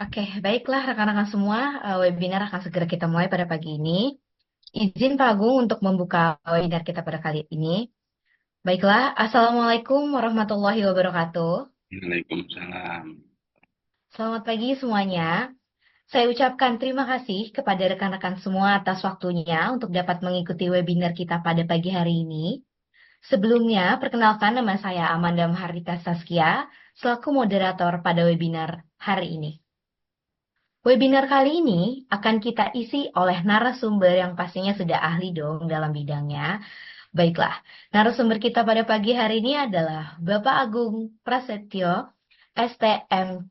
Oke, baiklah rekan-rekan semua, webinar akan segera kita mulai pada pagi ini. Izin Pak Agung untuk membuka webinar kita pada kali ini. Baiklah, Assalamualaikum warahmatullahi wabarakatuh. Waalaikumsalam. Selamat pagi semuanya. Saya ucapkan terima kasih kepada rekan-rekan semua atas waktunya untuk dapat mengikuti webinar kita pada pagi hari ini. Sebelumnya, perkenalkan nama saya Amanda Mahardika Saskia, selaku moderator pada webinar hari ini. Webinar kali ini akan kita isi oleh narasumber yang pastinya sudah ahli dong dalam bidangnya. Baiklah, narasumber kita pada pagi hari ini adalah Bapak Agung Prasetyo, STM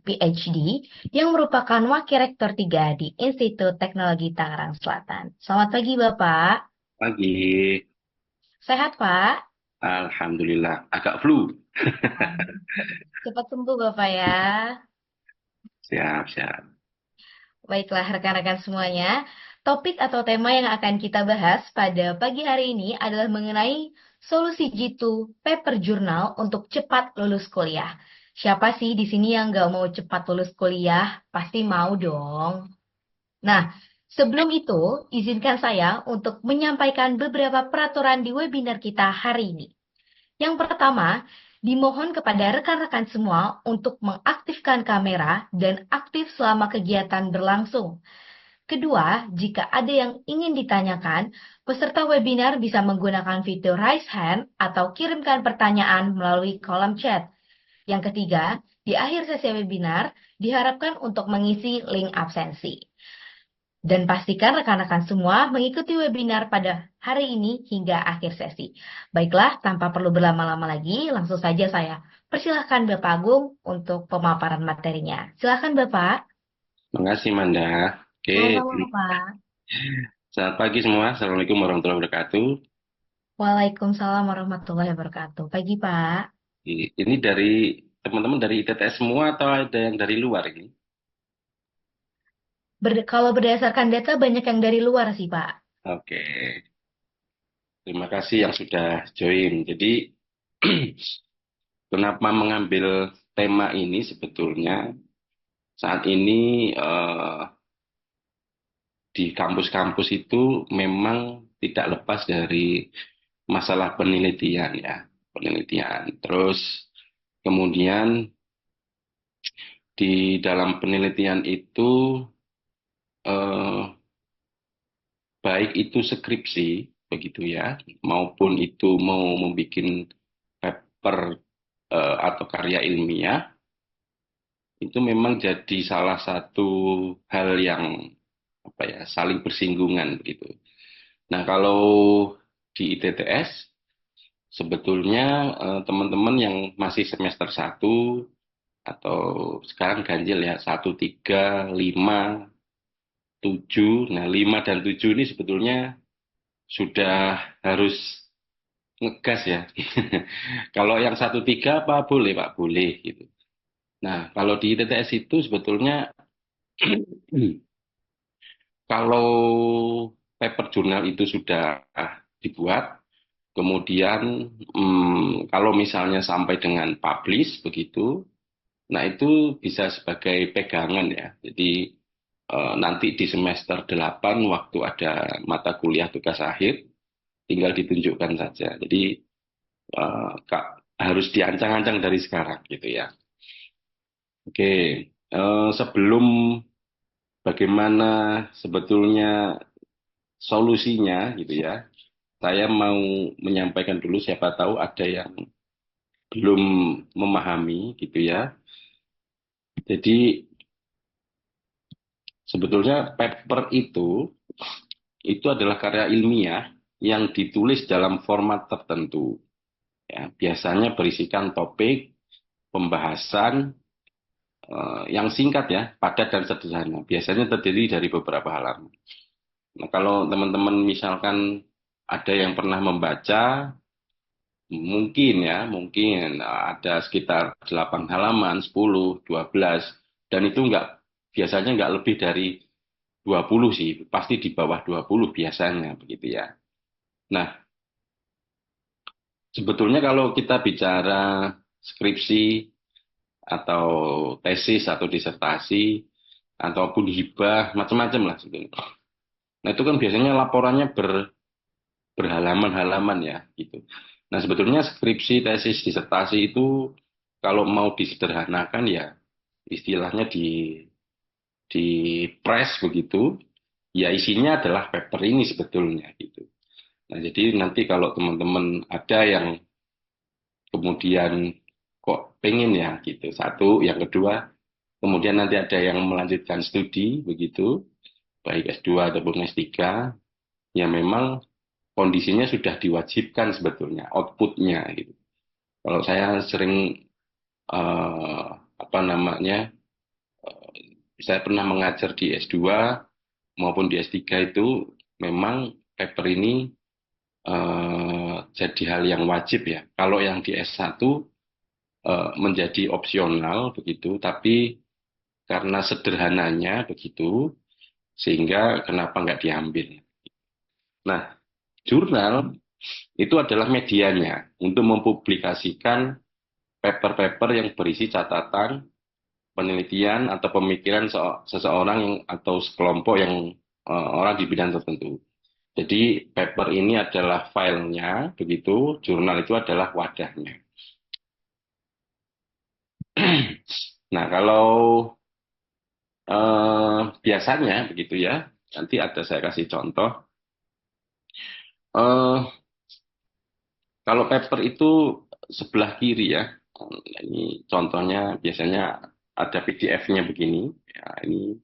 PhD, yang merupakan Wakil Rektor 3 di Institut Teknologi Tangerang Selatan. Selamat pagi Bapak. Pagi. Sehat Pak? Alhamdulillah. Agak flu. Cepat sembuh Bapak ya. Siap, siap. Baiklah rekan-rekan semuanya, topik atau tema yang akan kita bahas pada pagi hari ini adalah mengenai solusi jitu paper jurnal untuk cepat lulus kuliah. Siapa sih di sini yang nggak mau cepat lulus kuliah? Pasti mau dong. Nah, sebelum itu, izinkan saya untuk menyampaikan beberapa peraturan di webinar kita hari ini. Yang pertama, dimohon kepada rekan-rekan semua untuk mengaktifkan kamera dan aktif selama kegiatan berlangsung. Kedua, jika ada yang ingin ditanyakan, peserta webinar bisa menggunakan fitur raise hand atau kirimkan pertanyaan melalui kolom chat. Yang ketiga, di akhir sesi webinar, diharapkan untuk mengisi link absensi. Dan pastikan rekan-rekan semua mengikuti webinar pada hari ini hingga akhir sesi. Baiklah, tanpa perlu berlama-lama lagi, langsung saja saya persilahkan Bapak Agung untuk pemaparan materinya. Silakan Bapak. Terima kasih, Manda. Oke. Sama-sama Pak. Selamat pagi semua. Assalamualaikum warahmatullahi wabarakatuh. Waalaikumsalam warahmatullahi wabarakatuh. Pagi, Pak. Ini dari teman-teman dari ITTS semua atau ada yang dari luar ini? Kalau berdasarkan data, banyak yang dari luar sih, Pak. Oke. Terima kasih yang sudah join. Jadi, kenapa mengambil tema ini sebetulnya saat ini di kampus-kampus itu memang tidak lepas dari masalah penelitian ya, penelitian. Terus kemudian di dalam penelitian itu eh, baik itu skripsi begitu ya, maupun itu mau membuat paper atau karya ilmiah itu memang jadi salah satu hal yang apa ya saling bersinggungan begitu. Nah kalau di ITTS sebetulnya teman-teman yang masih semester satu atau sekarang ganjil ya 1, 3, 5, 7. Nah 5 dan 7 ini sebetulnya sudah harus ngegas ya. Kalau yang 1, 3 apa boleh Pak? Boleh gitu. Nah kalau di TTS itu sebetulnya kalau paper jurnal itu sudah dibuat, kemudian kalau misalnya sampai dengan publish begitu, nah itu bisa sebagai pegangan ya. Jadi nanti di semester 8 waktu ada mata kuliah tugas akhir tinggal ditunjukkan saja. Jadi Kak, harus diancang-ancang dari sekarang gitu ya. Oke, sebelum bagaimana sebetulnya solusinya gitu ya, saya mau menyampaikan dulu siapa tahu ada yang belum memahami gitu ya. Jadi sebetulnya paper itu adalah karya ilmiah yang ditulis dalam format tertentu. Ya, biasanya berisikan topik, pembahasan yang singkat ya, padat dan sederhana. Biasanya terdiri dari beberapa halaman. Nah, kalau teman-teman misalkan ada yang pernah membaca, mungkin ya, mungkin ada sekitar 8 halaman, 10, 12, dan itu biasanya nggak lebih dari 20 sih, pasti di bawah 20 biasanya begitu ya. Nah, sebetulnya kalau kita bicara skripsi atau tesis atau disertasi ataupun hibah macam-macam lah sebetulnya. Nah itu kan biasanya laporannya berhalaman-halaman ya gitu. Nah sebetulnya skripsi, tesis, disertasi itu kalau mau disederhanakan ya istilahnya di press begitu, ya isinya adalah paper ini sebetulnya gitu. Nah jadi nanti kalau teman-teman ada yang kemudian kok pengen ya gitu, satu, yang kedua, kemudian nanti ada yang melanjutkan studi begitu, baik S2 ataupun S3, ya memang kondisinya sudah diwajibkan sebetulnya outputnya gitu. Kalau saya sering eh, apa namanya, saya pernah mengajar di S2 maupun di S3 itu memang paper ini jadi hal yang wajib ya. Kalau yang di S1 menjadi opsional begitu, tapi karena sederhananya begitu, sehingga kenapa nggak diambil. Nah, jurnal itu adalah medianya untuk mempublikasikan paper-paper yang berisi catatan, penelitian atau pemikiran seseorang yang atau sekelompok yang orang di bidang tertentu. Jadi paper ini adalah filenya, begitu, jurnal itu adalah wadahnya. Nah, kalau biasanya begitu ya, nanti ada saya kasih contoh. Eh, Kalau paper itu sebelah kiri ya, ini contohnya biasanya ada PDF-nya begini. Ya, ini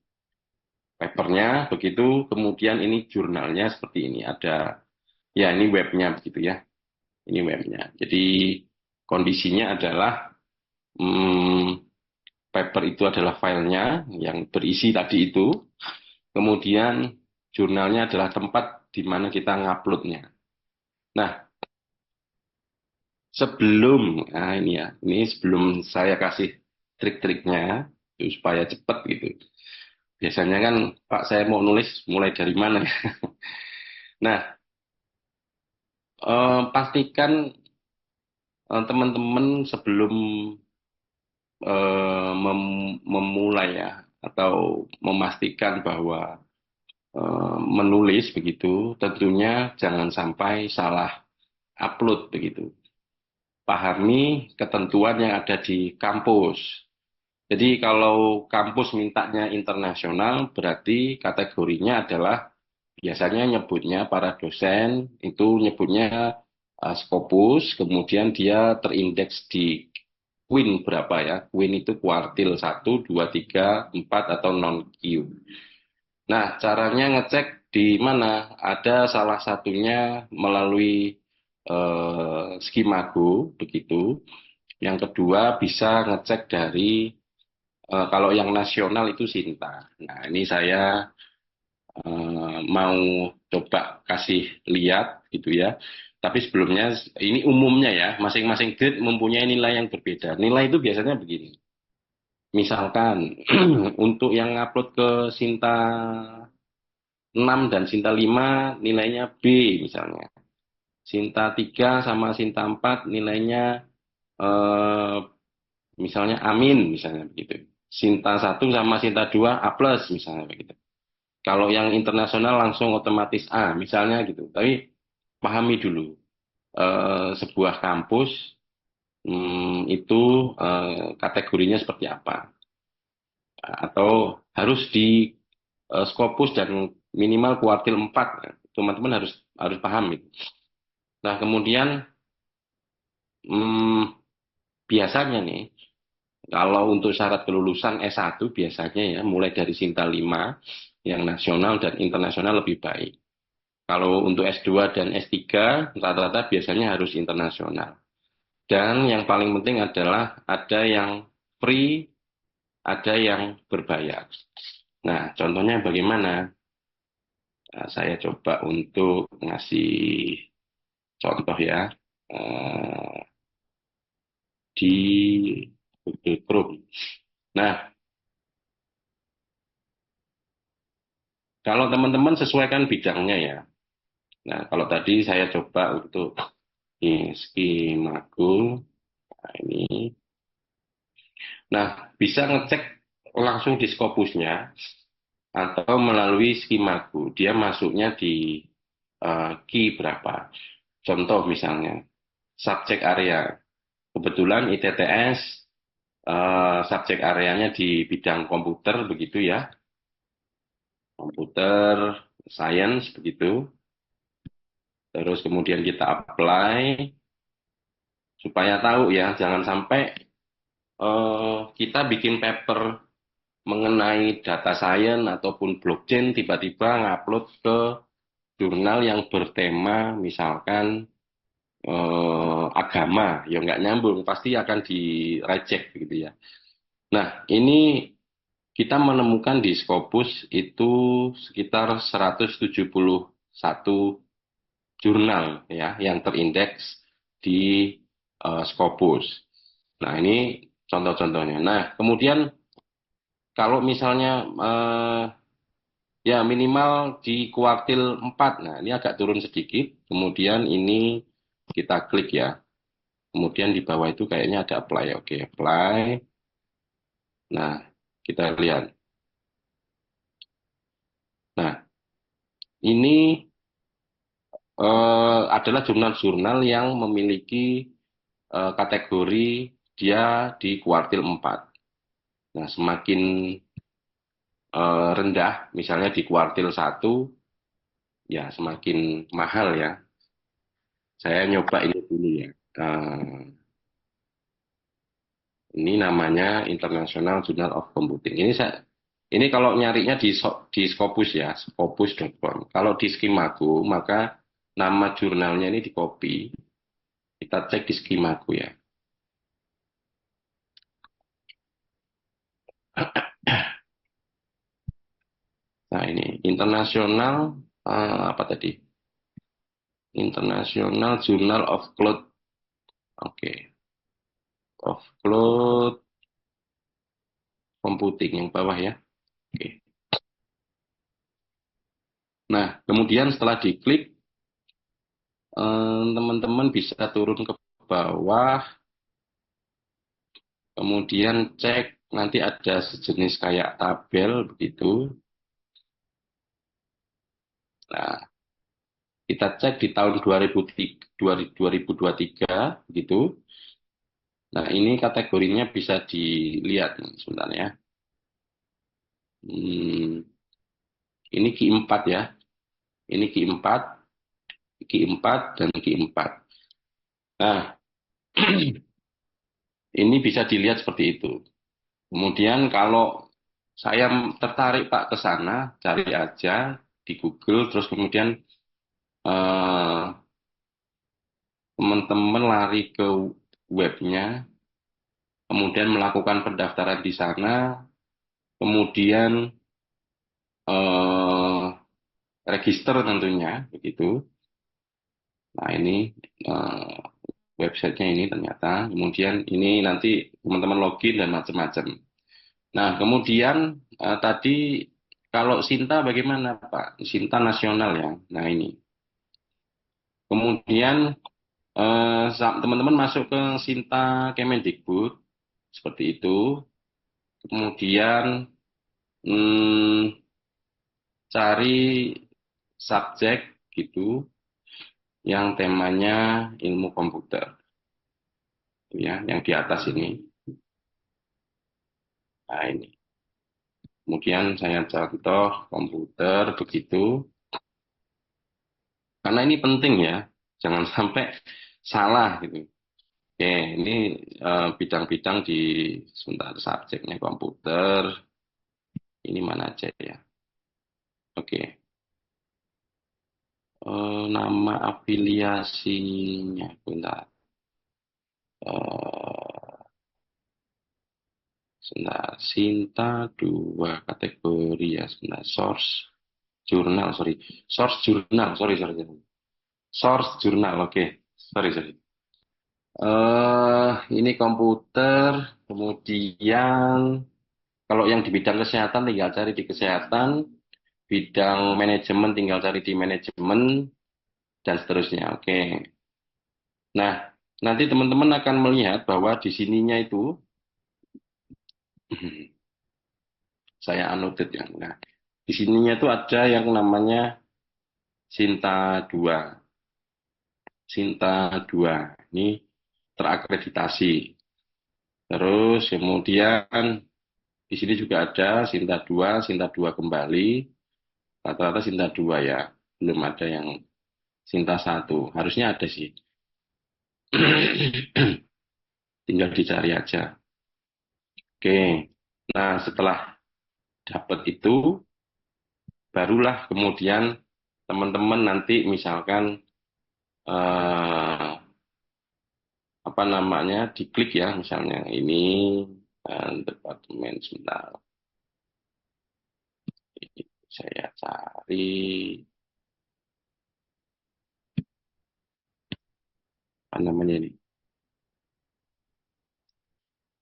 papernya begitu, kemudian ini jurnalnya seperti ini. Ada, ya ini webnya begitu ya, ini webnya. Jadi kondisinya adalah hmm, paper itu adalah filenya yang berisi tadi itu, kemudian jurnalnya adalah tempat di mana kita nguploadnya. Nah, nah ini ya, ini sebelum saya kasih trik-triknya supaya cepat gitu. Biasanya kan, Pak, saya mau nulis mulai dari mana ya? Nah, pastikan teman-teman sebelum memulai ya, atau memastikan bahwa menulis begitu, tentunya jangan sampai salah upload begitu. Pahami ketentuan yang ada di kampus. Jadi kalau kampus mintanya internasional, berarti kategorinya adalah biasanya nyebutnya para dosen itu nyebutnya Scopus, kemudian dia terindeks di Queen berapa ya? Queen itu kuartil 1, 2, 3, 4 atau non-Q. Nah, caranya ngecek di mana? Ada salah satunya melalui Skimago, begitu. Yang kedua bisa ngecek dari kalau yang nasional itu Sinta. Nah, ini saya mau coba kasih lihat gitu ya. Tapi sebelumnya ini umumnya ya, masing-masing grade mempunyai nilai yang berbeda. Nilai itu biasanya begini. Misalkan untuk yang upload ke Sinta 6 dan Sinta 5 nilainya B misalnya. Sinta 3 sama Sinta 4 nilainya eh, misalnya Amin misalnya begitu. Sinta 1 sama Sinta 2 A plus misalnya begitu. Kalau yang internasional langsung otomatis A misalnya gitu. Tapi pahami dulu sebuah kampus itu kategorinya seperti apa. Atau harus di Scopus dan minimal kuartil 4. Teman-teman harus harus paham itu. Nah, kemudian hmm, biasanya nih, kalau untuk syarat kelulusan S1 biasanya ya, mulai dari Sinta 5, yang nasional dan internasional lebih baik. Kalau untuk S2 dan S3, rata-rata biasanya harus internasional. Dan yang paling penting adalah ada yang free, ada yang berbayar. Nah, contohnya bagaimana? Nah, saya coba untuk ngasih contoh ya. Eh, di Google Chrome. Nah, kalau teman-teman sesuaikan bidangnya ya. Nah, kalau tadi saya coba untuk ini Skimago. Nah, ini. Nah, bisa ngecek langsung di Scopusnya atau melalui Skimaku. Dia masuknya di key berapa. Contoh misalnya, subjek area. Kebetulan ITTS subjek areanya di bidang komputer begitu ya. Komputer, science begitu. Terus kemudian kita apply supaya tahu ya, jangan sampai kita bikin paper mengenai data science ataupun blockchain tiba-tiba ngupload ke jurnal yang bertema misalkan agama, ya nggak nyambung, pasti akan di reject gitu ya. Nah, ini kita menemukan di Scopus itu sekitar 171 jurnal ya yang terindeks di Scopus. Nah, ini contoh-contohnya. Nah, kemudian kalau misalnya ya minimal di kuartil 4. Nah, ini agak turun sedikit. Kemudian ini kita klik ya. Kemudian di bawah itu kayaknya ada apply. Oke, apply. Nah, kita lihat. Nah, ini adalah jurnal-jurnal yang memiliki kategori dia di kuartil 4. Nah, semakin rendah, misalnya di kuartil 1, ya semakin mahal ya. Saya nyoba ini dulu ya. Ini namanya International Journal of Computing. Ini kalau nyarinya di Scopus ya, scopus.com. Kalau di Skimaku, maka nama jurnalnya ini di copy. Kita cek di Skimaku ya. Nah ini International apa tadi? International Journal of Cloud. Oke, of Cloud Computing yang bawah ya. Oke. Nah, kemudian setelah diklik, teman-teman bisa turun ke bawah, kemudian cek nanti ada sejenis kayak tabel begitu. Nah, kita cek di tahun 2023 begitu. Nah, ini kategorinya bisa dilihat sebentar ya. Hmm, ini Q4 ya. Ini Q4, Q4 dan Q4. Nah, ini bisa dilihat seperti itu. Kemudian kalau saya tertarik Pak ke sana, cari aja di Google, terus kemudian eh, teman-teman lari ke webnya, kemudian melakukan pendaftaran di sana, kemudian eh, register tentunya, begitu. Nah ini eh, websitenya ini ternyata, kemudian ini nanti teman-teman login dan macam-macam. Nah kemudian tadi kalau Sinta bagaimana Pak? Sinta nasional ya. Nah ini. Kemudian teman-teman masuk ke Sinta Kemendikbud seperti itu. Kemudian hmm, cari subjek gitu yang temanya ilmu komputer ya, yang di atas ini. Nah, ini. Kemudian saya contoh komputer begitu. Karena ini penting ya. Jangan sampai salah gitu. Oke, ini bidang-bidang di sebentar subjeknya komputer. Ini mana aja ya? Oke. Nama afiliasinya, bentar. Eh, Sebentar. Sinta dua kategori ya, sebentar. Source jurnal, sorry. Source jurnal, sorry. Source jurnal, oke. Sorry. Ini komputer, kemudian kalau yang di bidang kesehatan tinggal cari di kesehatan, bidang manajemen tinggal cari di manajemen, dan seterusnya. Oke. Nah, nanti teman-teman akan melihat bahwa di sininya itu Saya annotate yang. Nah, di sininya tuh ada yang namanya Sinta 2. Sinta 2 ini terakreditasi. Terus kemudian di sini juga ada Sinta 2 kembali. Rata-rata Sinta 2 ya. Belum ada yang Sinta 1. Harusnya ada sih. Tinggal dicari aja. Oke. Nah, setelah dapat itu, barulah kemudian teman-teman nanti misalkan eh, apa namanya diklik ya, misalnya ini departemen sebentar. Saya cari apa namanya ini.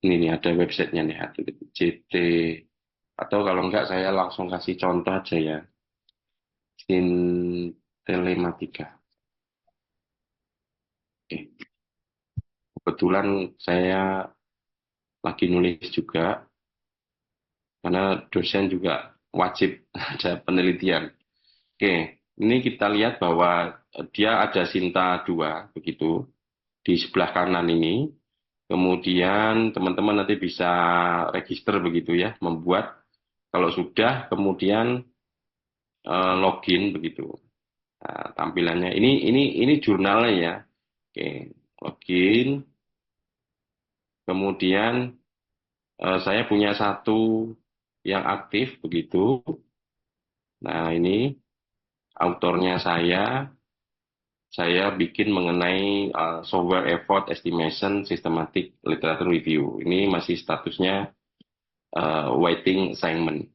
Ini nih ada websitenya nih, JT. Atau kalau enggak saya langsung kasih contoh aja ya. Sin Telematika. Oke. Kebetulan saya lagi nulis juga, karena dosen juga wajib ada penelitian. Oke, ini kita lihat bahwa dia ada Sinta 2, begitu, di sebelah kanan ini. Kemudian teman-teman nanti bisa register begitu ya, membuat. Kalau sudah, kemudian login begitu. Nah, tampilannya ini jurnalnya ya. Oke, login. Kemudian saya punya satu yang aktif begitu. Nah, ini autornya saya bikin mengenai software effort estimation systematic literature review. Ini masih statusnya waiting assignment.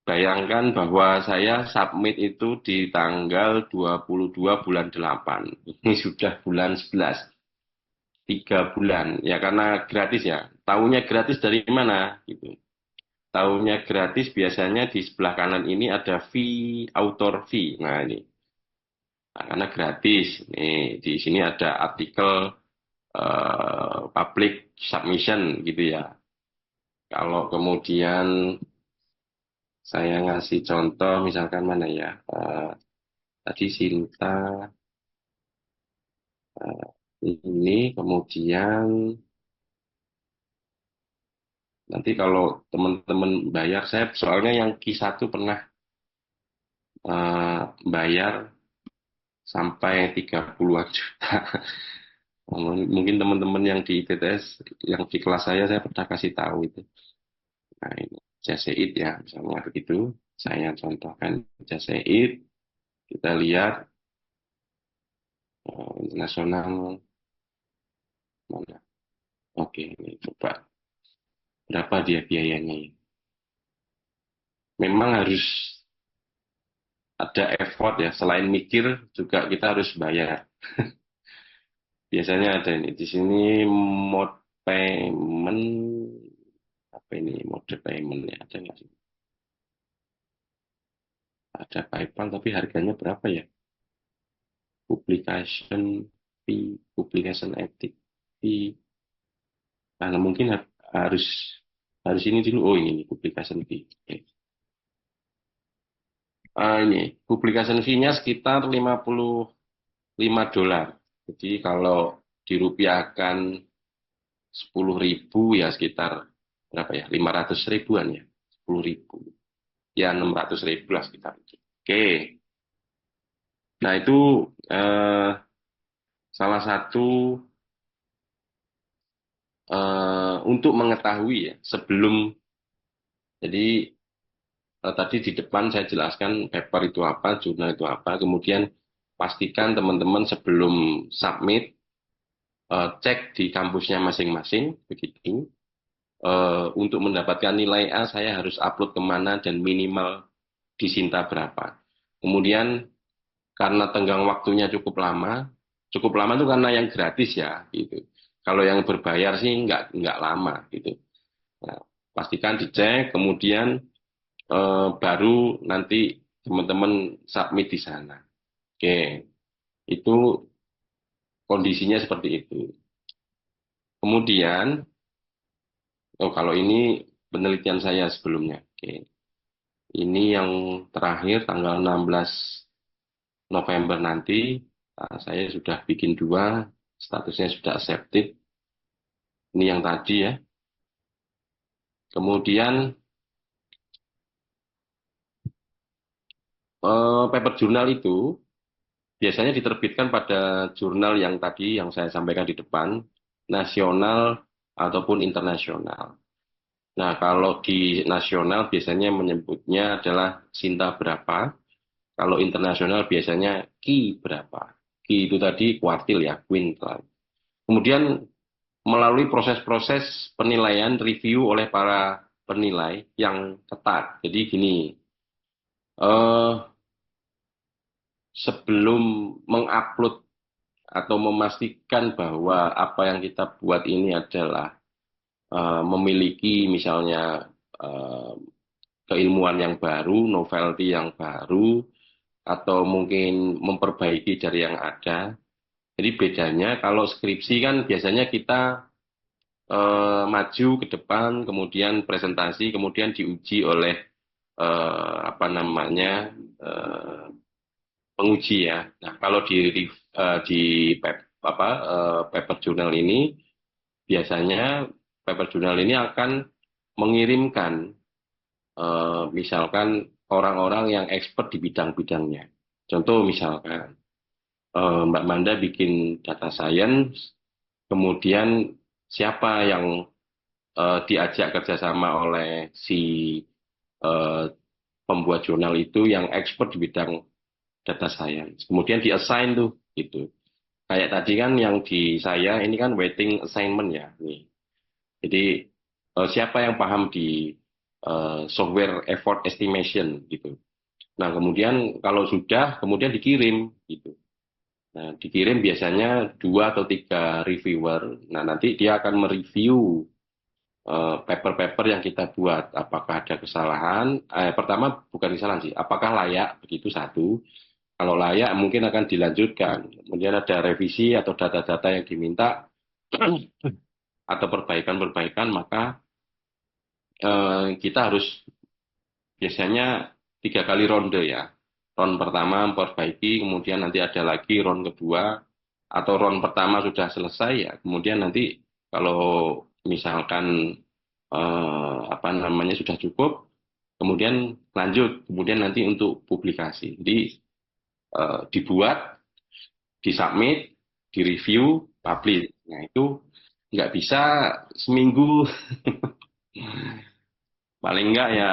Bayangkan bahwa saya submit itu di tanggal 22 bulan 8. Ini sudah bulan 11. 3 bulan. Ya karena gratis ya. Tahunya gratis dari mana? Gitu. Tahunya gratis biasanya di sebelah kanan ini ada fee, author fee. Nah ini. Nah, karena gratis. Nih, di sini ada artikel public submission gitu ya. Kalau kemudian saya ngasih contoh, misalkan mana ya? Tadi Sinta ini, kemudian nanti kalau teman-teman bayar, saya soalnya yang Q1 pernah bayar sampai 30-an juta. Mungkin teman-teman yang di ITTS, yang di kelas saya pernah kasih tahu itu. Nah, ini Jaseid ya, misalnya begitu. Saya contohkan Jaseid, kita lihat internasional mana. Oke, ini coba berapa dia biayanya. Memang harus ada effort ya, selain mikir juga kita harus bayar. Biasanya ada ini di sini mode payment, apa ini mode payment ya, ada nggak sih? Ada PayPal tapi harganya berapa ya? Publication fee, publication ethic fee. Nah, mungkin harus harus ini dulu. Oh, ini publication fee. Oke. Ini publication fee-nya sekitar $55. Jadi kalau dirupiahkan 10.000 ya sekitar berapa ya? 500 ribuan ya. 10.000. Ya 600 ribu lah sekitar. Oke. Nah itu eh, salah satu untuk mengetahui ya sebelum, jadi tadi di depan saya jelaskan paper itu apa, jurnal itu apa, kemudian pastikan teman-teman sebelum submit cek di kampusnya masing-masing begitu. Untuk mendapatkan nilai A saya harus upload kemana dan minimal disinta berapa. Kemudian karena tenggang waktunya cukup lama itu karena yang gratis ya gitu. Kalau yang berbayar sih nggak lama gitu. Nah, pastikan dicek, kemudian baru nanti teman-teman submit di sana. Oke, itu kondisinya seperti itu. Kemudian Oh, kalau ini penelitian saya sebelumnya. Oke. Ini yang terakhir tanggal 16 November nanti. Nah, saya sudah bikin dua, statusnya sudah accepted. Ini yang tadi ya. Kemudian paper jurnal itu biasanya diterbitkan pada jurnal yang tadi yang saya sampaikan di depan, nasional ataupun internasional. Nah, kalau di nasional biasanya menyebutnya adalah Sinta berapa, kalau internasional biasanya Ki berapa. Ki itu tadi kuartil ya, quintal. Kemudian melalui proses-proses penilaian review oleh para penilai yang ketat. Jadi gini, eh, sebelum mengupload atau memastikan bahwa apa yang kita buat ini adalah memiliki misalnya eh, keilmuan yang baru, novelty yang baru, atau mungkin memperbaiki dari yang ada. Jadi bedanya kalau skripsi kan biasanya kita maju ke depan, kemudian presentasi, kemudian diuji oleh apa namanya eh, penguji ya. Nah, kalau di paper journal ini biasanya paper journal ini akan mengirimkan misalkan orang-orang yang expert di bidang-bidangnya. Contoh misalkan Mbak Manda bikin data science, kemudian siapa yang diajak kerjasama oleh si eh, pembuat jurnal itu yang expert di bidang data science. Kemudian di-assign tuh gitu. Kayak tadi kan yang di saya ini kan waiting assignment ya. Nih. Jadi siapa yang paham di software effort estimation gitu. Nah, kemudian kalau sudah kemudian dikirim gitu. Nah, dikirim biasanya dua atau tiga reviewer. Nah, nanti dia akan mereview paper-paper yang kita buat. Apakah ada kesalahan? Pertama bukan kesalahan sih. Apakah layak? Begitu satu. Kalau layak mungkin akan dilanjutkan. Kemudian ada revisi atau data-data yang diminta atau perbaikan-perbaikan, maka kita harus biasanya 3 kali ronde ya. Ron pertama memperbaiki, kemudian nanti ada lagi ron kedua, atau ron pertama sudah selesai ya. Kemudian nanti kalau misalkan apa namanya sudah cukup, kemudian lanjut, kemudian nanti untuk publikasi. Jadi dibuat, disubmit, direview, publish. Nah itu nggak bisa seminggu, paling nggak ya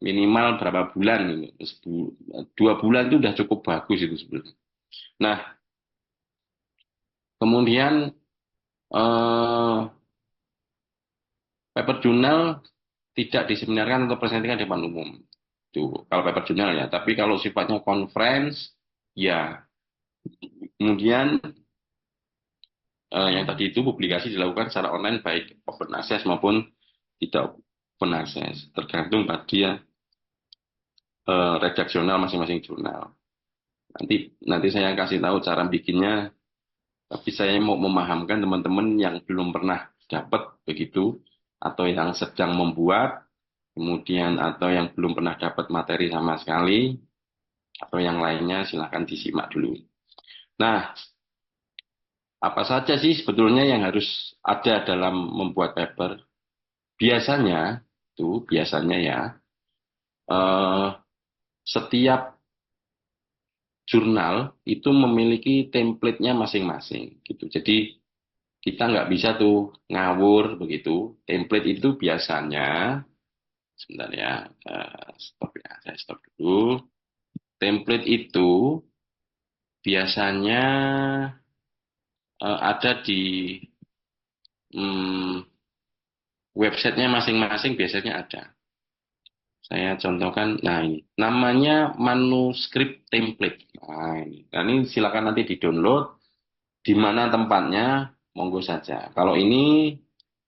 minimal berapa bulan, 2 bulan itu udah cukup bagus itu sebenarnya. Nah kemudian eh, paper jurnal tidak diseminarkan atau presentasikan di depan umum. Itu kalau paper jurnal ya. Tapi kalau sifatnya conference, ya. Kemudian yang tadi itu publikasi dilakukan secara online baik open access maupun tidak open access. Tergantung tadi ya redaksional masing-masing jurnal. Nanti nanti saya kasih tahu cara bikinnya. Tapi saya mau memahamkan teman-teman yang belum pernah dapat begitu atau yang sedang membuat, kemudian atau yang belum pernah dapat materi sama sekali, atau yang lainnya silahkan disimak dulu. Nah, apa saja sih sebetulnya yang harus ada dalam membuat paper? Biasanya, biasanya ya, eh, setiap jurnal itu memiliki template-nya masing-masing gitu. Jadi kita nggak bisa tuh ngawur begitu. Template itu biasanya, sebentar ya, stop ya, saya stop dulu. Template itu biasanya ada di hmm, websitenya masing-masing biasanya ada. Saya contohkan, nah ini namanya manuskrip template. Nah ini silakan nanti di-download. Di mana tempatnya, monggo saja. Kalau ini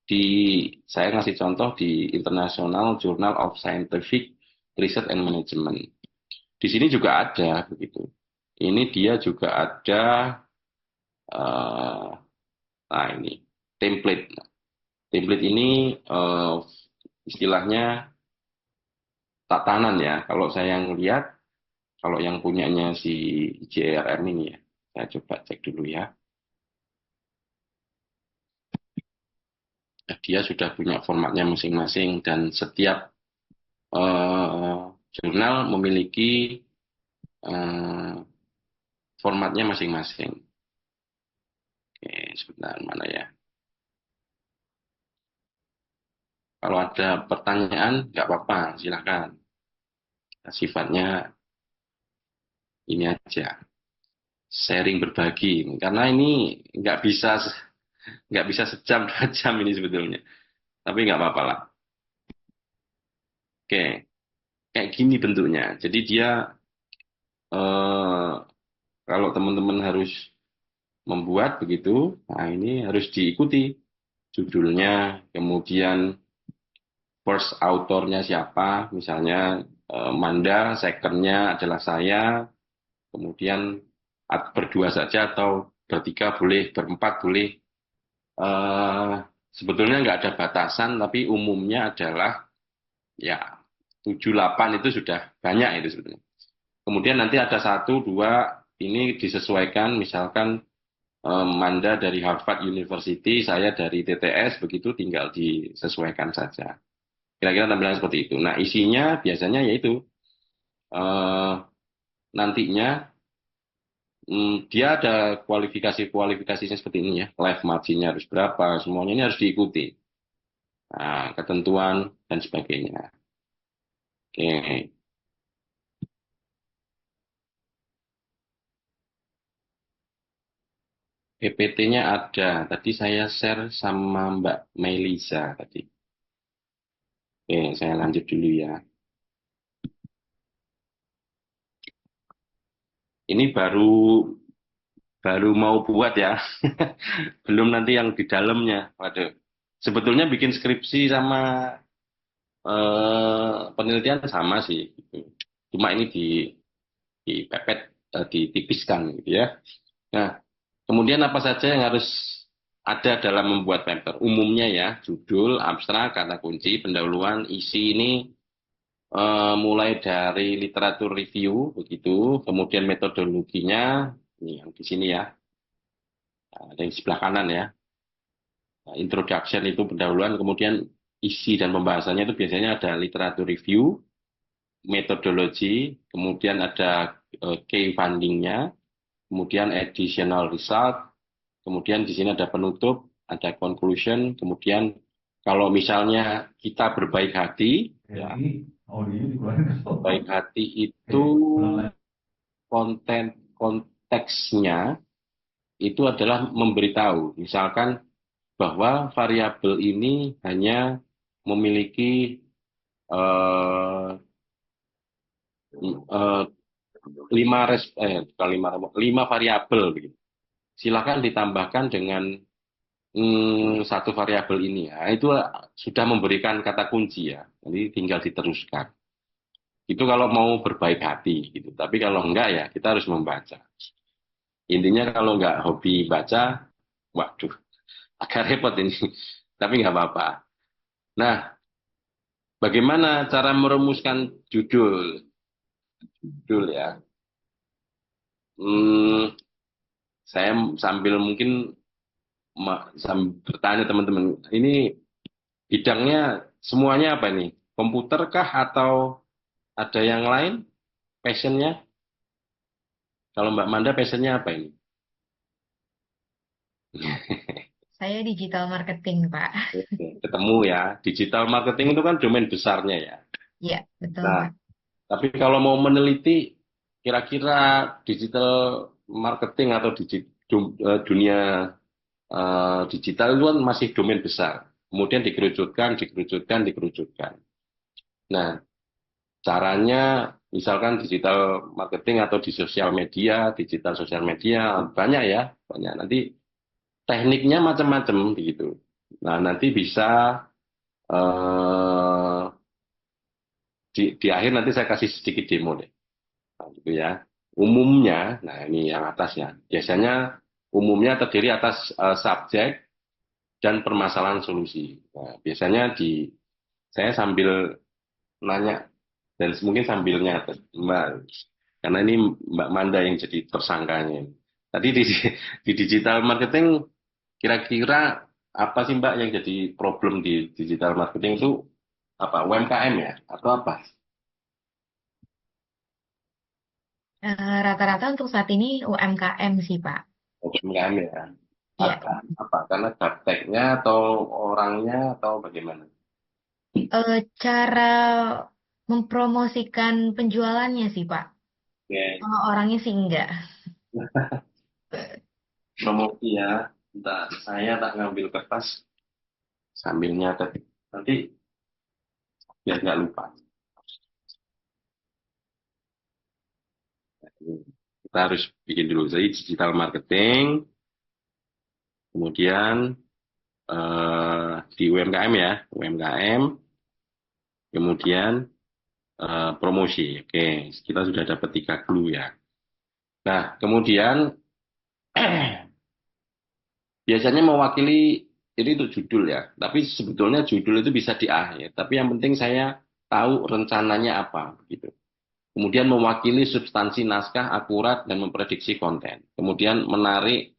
di saya ngasih contoh di International Journal of Scientific Research and Management. Di sini juga ada begitu. Ini dia juga ada, nah ini template. Template ini istilahnya tatanan ya. Kalau saya lihat, kalau yang punyanya si JRM ini ya, saya coba cek dulu ya. Dia sudah punya formatnya masing-masing dan setiap eh, jurnal memiliki eh, formatnya masing-masing. Oke, sebentar mana ya. Kalau ada pertanyaan, nggak apa-apa, silakan. Sifatnya ini aja, sharing berbagi. Karena ini nggak bisa sejam 2 jam ini sebetulnya. Tapi nggak apa-apa lah. Oke, kayak gini bentuknya. Jadi dia eh, kalau teman-teman harus membuat begitu, nah ini harus diikuti judulnya, kemudian first authornya siapa, misalnya Manda, secondnya adalah saya, kemudian berdua saja atau bertiga boleh, berempat boleh. Eh, Sebetulnya nggak ada batasan, tapi umumnya adalah ya 7-8 itu sudah banyak itu sebetulnya. Kemudian nanti ada satu, dua, ini disesuaikan, misalkan Manda dari Harvard University, saya dari TTS, begitu tinggal disesuaikan saja. Kira-kira tampilan seperti itu. Nah, isinya biasanya yaitu eh, nantinya dia ada kualifikasinya seperti ini ya. Live marginnya harus berapa, semuanya ini harus diikuti. Nah, ketentuan dan sebagainya. Oke. PPT-nya ada. Tadi saya share sama Mbak Melisa tadi. Oke, saya lanjut dulu ya. Ini baru baru mau buat ya. Belum nanti yang di dalamnya. Waduh. Sebetulnya bikin skripsi sama penelitian sama sih. Gitu. Cuma ini dipepet, ditipiskan gitu ya. Nah, kemudian apa saja yang harus ada dalam membuat paper? Umumnya ya, judul, abstrak, kata kunci, pendahuluan, isi ini mulai dari literatur review begitu, kemudian metodologinya, ini yang di sini ya, ada yang di sebelah kanan ya. Nah, introduction itu pendahuluan, kemudian isi dan pembahasannya itu biasanya ada literatur review, metodologi, kemudian ada key fundingnya, kemudian additional result, kemudian di sini ada penutup, ada conclusion, kemudian kalau misalnya kita berbaik hati, ya, baik hati itu konten konteksnya itu adalah memberitahu, misalkan bahwa variabel ini hanya memiliki eh, eh, bukan lima variabel begitu. Silakan ditambahkan dengan satu variabel ini ya. Itu sudah memberikan kata kunci ya. Jadi tinggal diteruskan. Itu kalau mau berbaik hati gitu. Tapi kalau enggak ya kita harus membaca. Intinya kalau enggak hobi baca, waduh, agak repot ini. Tapi nggak apa-apa. Nah, bagaimana cara merumuskan judul? Judul ya. Hmm, saya sambil mungkin sambil bertanya teman-teman, ini bidangnya semuanya apa nih? Komputer kah atau ada yang lain? Passionnya? Kalau Mbak Manda passionnya apa ini? Saya digital marketing, Pak. Oke, ketemu ya. Digital marketing itu kan domain besarnya ya. Iya, betul, Nah, Pak. tapi kalau mau meneliti kira-kira digital marketing atau dunia digital itu kan masih domain besar. Kemudian dikerucutkan, dikerucutkan, dikerucutkan. Nah, caranya misalkan digital marketing atau di sosial media, digital sosial media banyak ya, banyak. Nanti tekniknya macam-macam begitu. Nah, nanti bisa eh, di akhir nanti saya kasih sedikit demo deh. Nah, gitu ya. Umumnya, nah ini yang atasnya. Biasanya umumnya terdiri atas subjek, dan permasalahan solusi. Nah, biasanya saya sambil nanya dan mungkin sambil nyatet, Mbak, karena ini Mbak Manda yang jadi tersangkanya. Tadi di digital marketing kira-kira apa sih Mbak yang jadi problem di digital marketing itu apa? UMKM ya atau apa? Rata-rata untuk saat ini UMKM sih, Pak. UMKM ya. Iya. Apa? Karena gapteknya atau orangnya atau bagaimana? Cara mempromosikan penjualannya sih, Pak. Oke, Kalau orangnya sih enggak. promosi ya. Entah, saya tak ngambil kertas sambil nyatet. Nanti biar nggak lupa. Kita harus bikin dulu. Jadi digital marketing, kemudian di UMKM ya, UMKM, kemudian promosi. Oke, kita sudah dapat 3 clue ya. Nah, kemudian biasanya mewakili ini untuk judul ya. Tapi sebetulnya judul itu bisa di akhir. Tapi yang penting saya tahu rencananya apa gitu. Kemudian mewakili substansi naskah akurat dan memprediksi konten. Kemudian menarik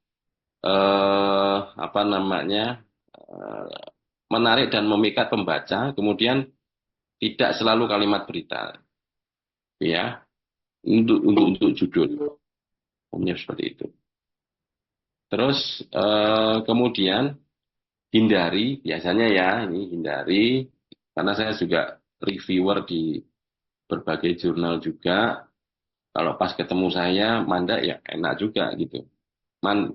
apa namanya eh, menarik dan memikat pembaca. Kemudian tidak selalu kalimat berita, ya. Untuk judul, umumnya seperti itu. Terus kemudian hindari, biasanya ya ini hindari, karena saya juga reviewer di berbagai jurnal juga. Kalau pas ketemu saya, Manda ya enak juga gitu.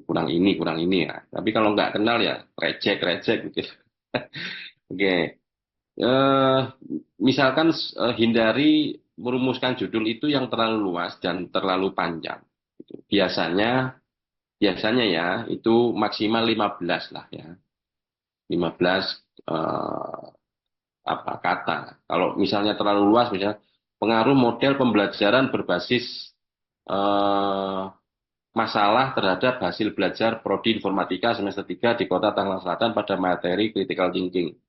Kurang ini ya. Tapi kalau nggak kenal ya recek gitu. Oke. Eh, Misalkan hindari merumuskan judul itu yang terlalu luas dan terlalu panjang. Gitu. Biasanya ya itu maksimal 15 lah ya. 15 eh, apa kata. Kalau misalnya terlalu luas, misalnya pengaruh model pembelajaran berbasis eh, masalah terhadap hasil belajar prodi informatika semester 3 di Kota Tangerang Selatan pada materi critical thinking.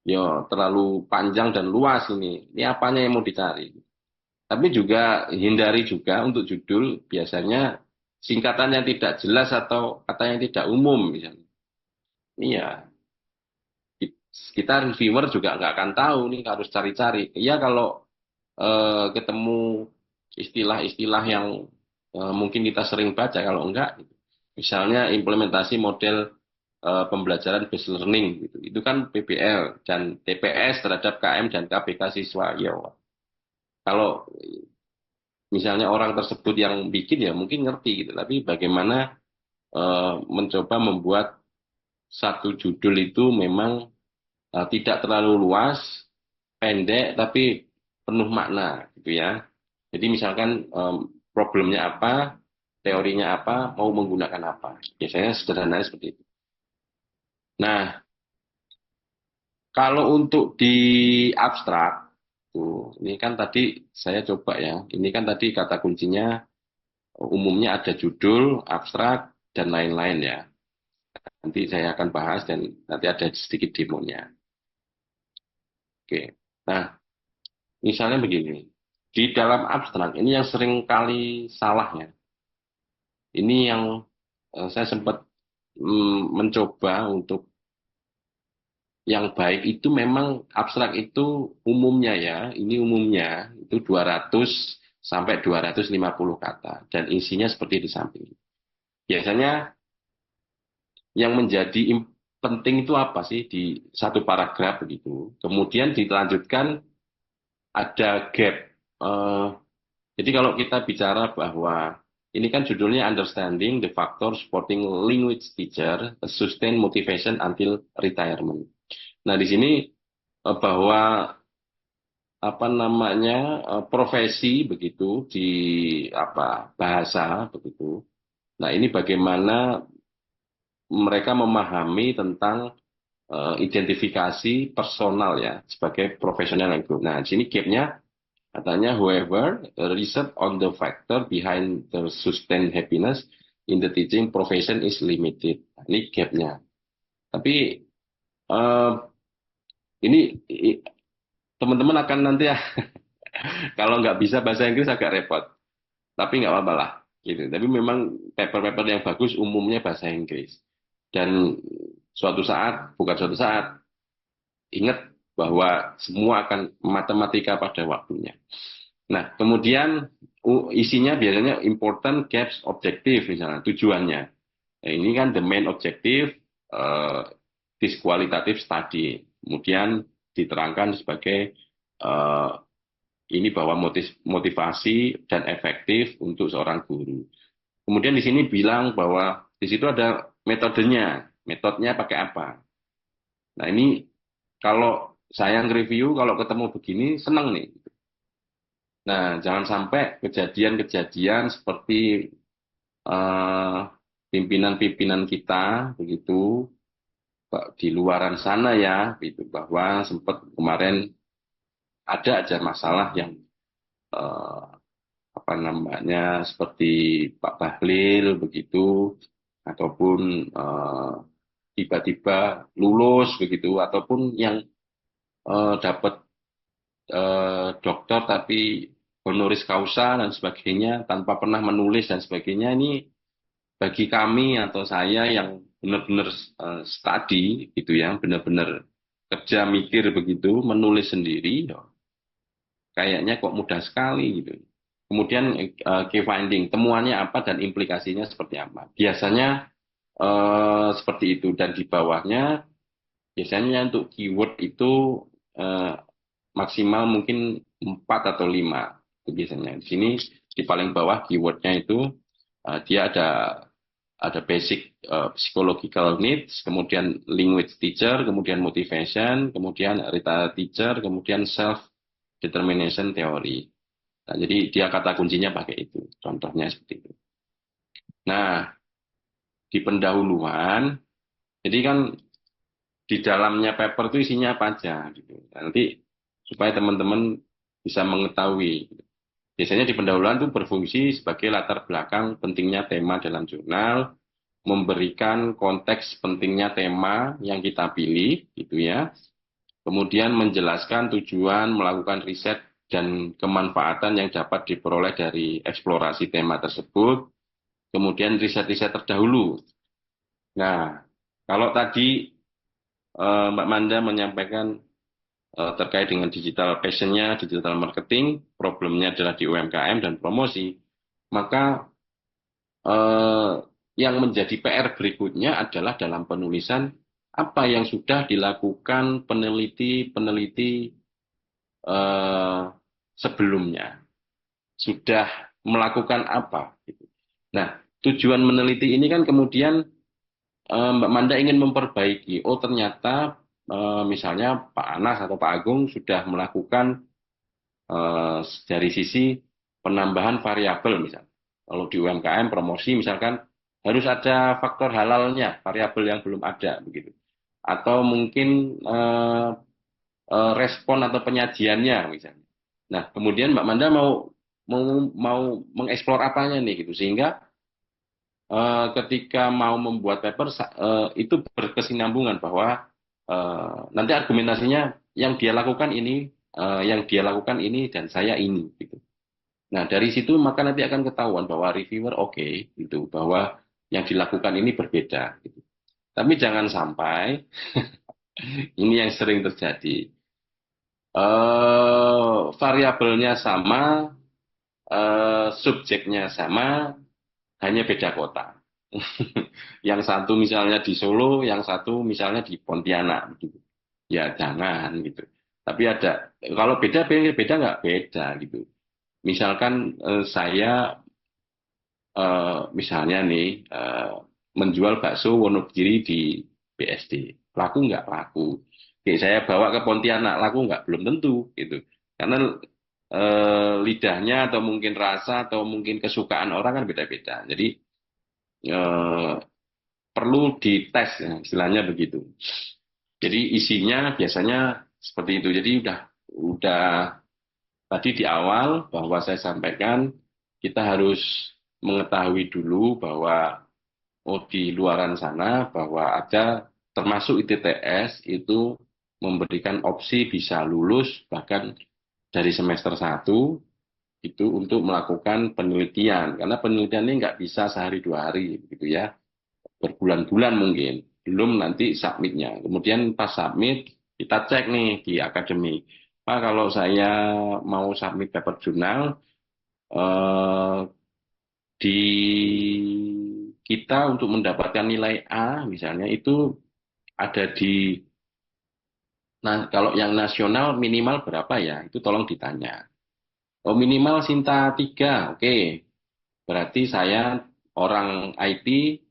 Yo, terlalu panjang dan luas ini. Ini apanya yang mau dicari? Tapi juga hindari juga untuk judul biasanya singkatan yang tidak jelas atau kata yang tidak umum misalnya. Iya, kita reviewer juga nggak akan tahu nih harus cari-cari. Iya kalau ketemu istilah-istilah yang mungkin kita sering baca, kalau enggak, gitu. Misalnya implementasi model pembelajaran based learning gitu. Itu kan PBL dan TPS terhadap KM dan KBK siswa. Ya, kalau misalnya orang tersebut yang bikin ya mungkin ngerti gitu, tapi bagaimana mencoba membuat satu judul itu memang tidak terlalu luas, pendek tapi penuh makna gitu ya. Jadi misalkan problemnya apa, teorinya apa, mau menggunakan apa. Biasanya sederhananya seperti itu. Nah, kalau untuk di abstrak, tuh, ini kan tadi saya coba ya. Ini kan tadi kata kuncinya umumnya ada judul, abstrak, dan lain-lain ya. Nanti saya akan bahas dan nanti ada sedikit demonya. Oke. Nah, misalnya begini. Di dalam abstrak, ini yang sering kali salahnya. Ini yang saya sempat mencoba untuk yang baik itu memang abstrak itu umumnya ya, ini umumnya itu 200 sampai 250 kata dan isinya seperti di samping. Biasanya yang menjadi penting itu apa sih di satu paragraf begitu. Kemudian dilanjutkan ada gap. Eh, jadi kalau kita bicara bahwa ini kan judulnya Understanding the Factor Supporting Language Teacher, Sustain Motivation Until Retirement. Nah, di sini bahwa apa namanya profesi begitu di apa bahasa begitu. Nah, ini bagaimana mereka memahami tentang identifikasi personal ya sebagai profesional yang group. Nah, di sini gap-nya katanya whoever research on the factor behind the sustained happiness in the teaching profession is limited. Nah, ini gap-nya. Tapi eh, ini teman-teman akan nanti ya, kalau nggak bisa bahasa Inggris agak repot. Tapi nggak apa-apa lah. Gitu. Tapi memang paper-paper yang bagus umumnya bahasa Inggris. Dan suatu saat, bukan suatu saat, ingat bahwa semua akan matematika pada waktunya. Nah, kemudian isinya biasanya important gaps objektif misalnya tujuannya. Nah, ini kan the main objective uh, this qualitative study. Kemudian diterangkan sebagai uh, ini bahwa motivasi dan efektif untuk seorang guru. Kemudian di sini bilang bahwa di situ ada metodenya, metodenya pakai apa. Nah ini kalau saya nge-review, kalau ketemu begini seneng nih. Nah jangan sampai kejadian-kejadian seperti eh, pimpinan-pimpinan kita begitu di luaran sana ya, gitu bahwa sempat kemarin ada aja masalah yang eh, apa namanya seperti Pak Bahlil begitu ataupun tiba-tiba lulus begitu ataupun yang dapat dokter tapi honoris causa dan sebagainya tanpa pernah menulis dan sebagainya ini bagi kami atau saya yang benar-benar study gitu ya benar-benar kerja mikir begitu menulis sendiri ya, kayaknya kok mudah sekali gitu. Kemudian key finding, temuannya apa dan implikasinya seperti apa. Biasanya seperti itu dan di bawahnya biasanya untuk keyword itu eh, maksimal mungkin 4 atau 5. Itu biasanya. Di sini di paling bawah keywordnya itu dia ada basic psychological needs, kemudian language teacher, kemudian motivation, kemudian retail teacher, kemudian self determination theory. Nah, jadi dia kata kuncinya pakai itu. Contohnya seperti itu. Nah, di pendahuluan, jadi kan di dalamnya paper itu isinya apa aja gitu. Nanti supaya teman-teman bisa mengetahui. Biasanya di pendahuluan itu berfungsi sebagai latar belakang pentingnya tema dalam jurnal, memberikan konteks pentingnya tema yang kita pilih, gitu ya. Kemudian menjelaskan tujuan melakukan riset dan kemanfaatan yang dapat diperoleh dari eksplorasi tema tersebut. Kemudian riset-riset terdahulu. Nah, kalau tadi Mbak Manda menyampaikan terkait dengan digital passionnya, digital marketing, problemnya adalah di UMKM dan promosi, maka eh, yang menjadi PR berikutnya adalah dalam penulisan apa yang sudah dilakukan peneliti-peneliti eh, sebelumnya, sudah melakukan apa. Gitu. Nah, tujuan meneliti ini kan kemudian Mbak Manda ingin memperbaiki, oh ternyata misalnya Pak Anas atau Pak Agung sudah melakukan dari sisi penambahan variabel misalnya. Kalau di UMKM promosi misalkan harus ada faktor halalnya, variabel yang belum ada begitu. Atau mungkin respon atau penyajiannya misalnya. Nah, kemudian Mbak Manda mau mau mengeksplor apanya nih gitu sehingga ketika mau membuat paper itu berkesinambungan bahwa nanti argumentasinya yang dia lakukan ini dan saya ini gitu. Nah, dari situ maka nanti akan ketahuan bahwa reviewer oke gitu bahwa yang dilakukan ini berbeda gitu. Tapi jangan sampai ini yang sering terjadi. Variabelnya sama, subjeknya sama, hanya beda kota. Yang satu misalnya di Solo, yang satu misalnya di Pontianak gitu. Ya jangan gitu. Tapi ada kalau beda beda nggak beda gitu. Misalkan saya misalnya nih menjual bakso Wonogiri di BSD, laku nggak laku. Oke, saya bawa ke Pontianak, laku nggak belum tentu gitu. Karena lidahnya atau mungkin rasa atau mungkin kesukaan orang kan beda-beda. Jadi eh, perlu dites ya, istilahnya begitu. Jadi isinya biasanya seperti itu. Jadi udah tadi di awal bahwa saya sampaikan kita harus mengetahui dulu bahwa oh di luaran sana bahwa ada termasuk ITTS itu memberikan opsi bisa lulus bahkan dari semester 1 itu untuk melakukan penelitian. Karena penelitian ini nggak bisa sehari 2 hari gitu ya, berbulan-bulan mungkin. Belum nanti submitnya. Kemudian pas submit kita cek nih di akademi. Pak, kalau saya mau submit paper jurnal eh, di kita untuk mendapatkan nilai A misalnya itu ada di, nah kalau yang nasional minimal berapa ya? Itu tolong ditanya. Oh minimal Sinta 3, oke. Berarti saya orang IT,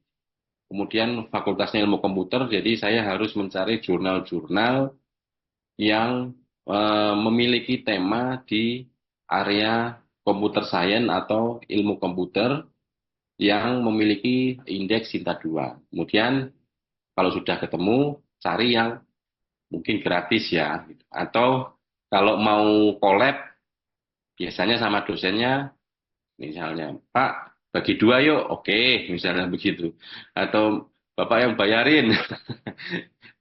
kemudian fakultasnya ilmu komputer, jadi saya harus mencari jurnal-jurnal yang memiliki tema di area computer science atau ilmu komputer yang memiliki indeks Sinta 2. Kemudian kalau sudah ketemu, cari yang mungkin gratis ya. Atau kalau mau collab, biasanya sama dosennya, misalnya, Pak, bagi 2 yuk, oke, misalnya begitu. Atau Bapak yang bayarin.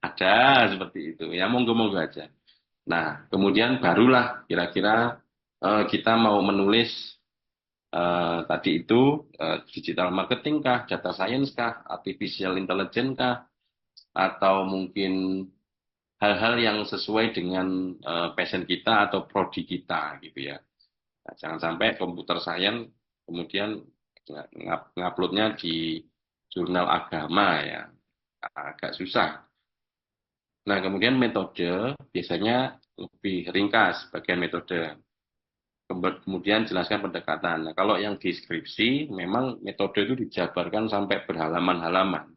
Ada seperti itu. Ya, monggo-monggo aja. Nah, kemudian barulah kira-kira kita mau menulis tadi itu digital marketing kah, data science kah, artificial intelligence kah, atau mungkin hal-hal yang sesuai dengan passion kita atau prodi kita gitu ya. Nah, jangan sampai komputer science kemudian nguploadnya di jurnal agama ya, agak susah. Nah, kemudian metode biasanya lebih ringkas bagian metode. Kemudian jelaskan pendekatan. Nah, kalau yang di skripsi memang metode itu dijabarkan sampai berhalaman-halaman.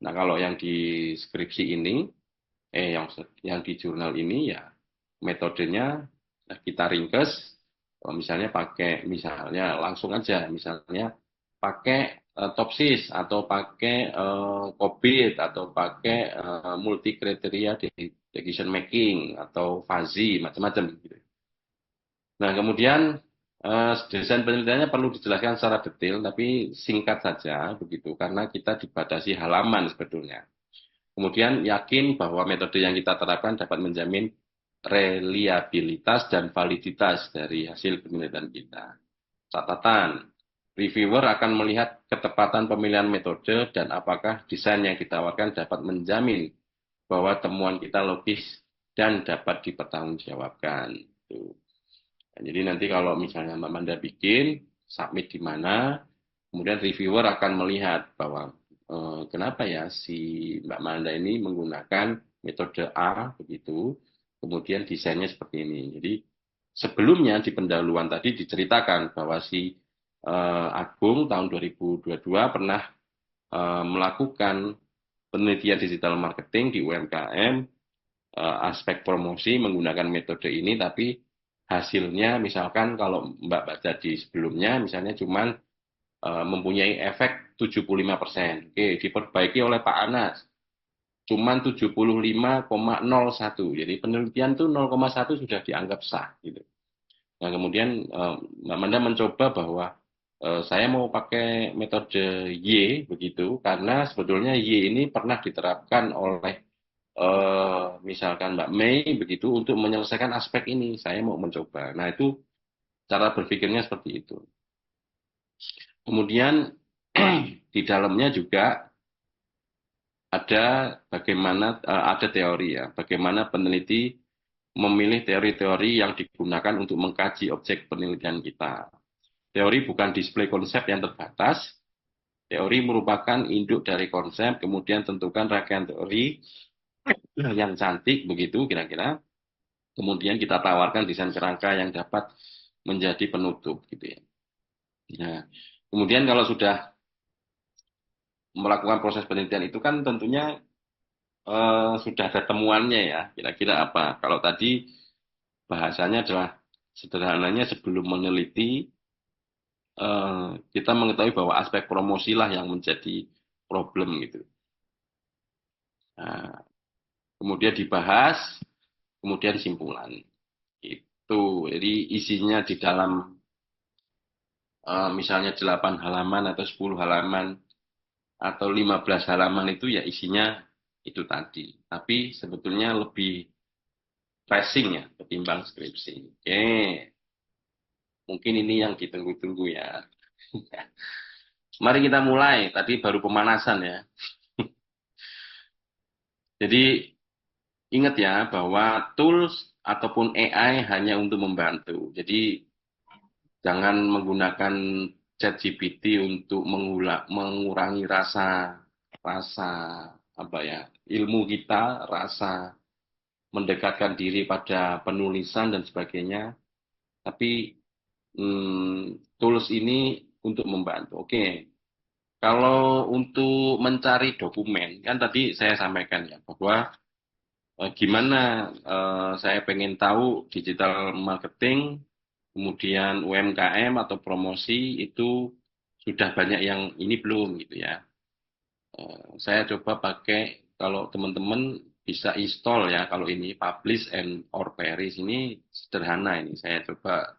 Nah, kalau yang di skripsi ini, yang di jurnal ini ya metodenya kita ringkes, misalnya pakai misalnya langsung aja, misalnya pakai topsis atau pakai COBIT atau pakai multi kriteria decision making atau fuzzy macam-macam gitu. Nah, kemudian desain penelitiannya perlu dijelaskan secara detail, tapi singkat saja begitu, karena kita dibatasi halaman sebetulnya. Kemudian yakin bahwa metode yang kita terapkan dapat menjamin reliabilitas dan validitas dari hasil penelitian kita. Catatan, reviewer akan melihat ketepatan pemilihan metode dan apakah desain yang ditawarkan dapat menjamin bahwa temuan kita logis dan dapat dipertanggungjawabkan. Tuh. Jadi nanti kalau misalnya Mbak Manda bikin, submit di mana, kemudian reviewer akan melihat bahwa kenapa ya si Mbak Manda ini menggunakan metode A begitu, kemudian desainnya seperti ini. Jadi sebelumnya di pendahuluan tadi diceritakan bahwa si Agung tahun 2022 pernah melakukan penelitian digital marketing di UMKM, aspek promosi menggunakan metode ini, tapi hasilnya misalkan kalau Mbak baca di sebelumnya misalnya cuman mempunyai efek 75%. Oke, diperbaiki oleh Pak Anas. Cuman 75,01. Jadi penelitian itu 0,1 sudah dianggap sah gitu. Nah, kemudian Mbak Manda mencoba bahwa saya mau pakai metode Y begitu karena sebetulnya Y ini pernah diterapkan oleh misalkan Mbak Mei begitu untuk menyelesaikan aspek ini. Saya mau mencoba. Nah, itu cara berpikirnya seperti itu. Kemudian di dalamnya juga ada bagaimana ada teori ya, bagaimana peneliti memilih teori-teori yang digunakan untuk mengkaji objek penelitian kita. Teori bukan display konsep yang terbatas. Teori merupakan induk dari konsep, kemudian tentukan rangkaian teori yang cantik begitu kira-kira. Kemudian kita tawarkan desain kerangka yang dapat menjadi penutup gitu ya. Nah, kemudian kalau sudah melakukan proses penelitian itu kan tentunya sudah ada temuannya ya. Kira-kira apa? Kalau tadi bahasanya adalah sederhananya sebelum meneliti kita mengetahui bahwa aspek promosi lah yang menjadi problem gitu. Nah, kemudian dibahas, kemudian simpulan. Itu. Jadi isinya di dalam misalnya 8 halaman atau 10 halaman atau 15 halaman itu ya isinya itu tadi. Tapi sebetulnya lebih pressing ya ketimbang skripsi. Oke, mungkin ini yang ditunggu-tunggu ya. Mari kita mulai. Tadi baru pemanasan ya. Jadi ingat ya bahwa tools ataupun AI hanya untuk membantu. Jadi jangan menggunakan ChatGPT untuk mengurangi rasa rasa apa ya ilmu kita, rasa mendekatkan diri pada penulisan dan sebagainya. Tapi tools ini untuk membantu. Oke, kalau untuk mencari dokumen kan tadi saya sampaikan ya bahwa gimana saya pengen tahu digital marketing, kemudian UMKM atau promosi itu sudah banyak yang ini belum gitu ya. Saya coba pakai kalau teman-teman bisa install ya kalau ini Publish and or Paris ini sederhana ini. Saya coba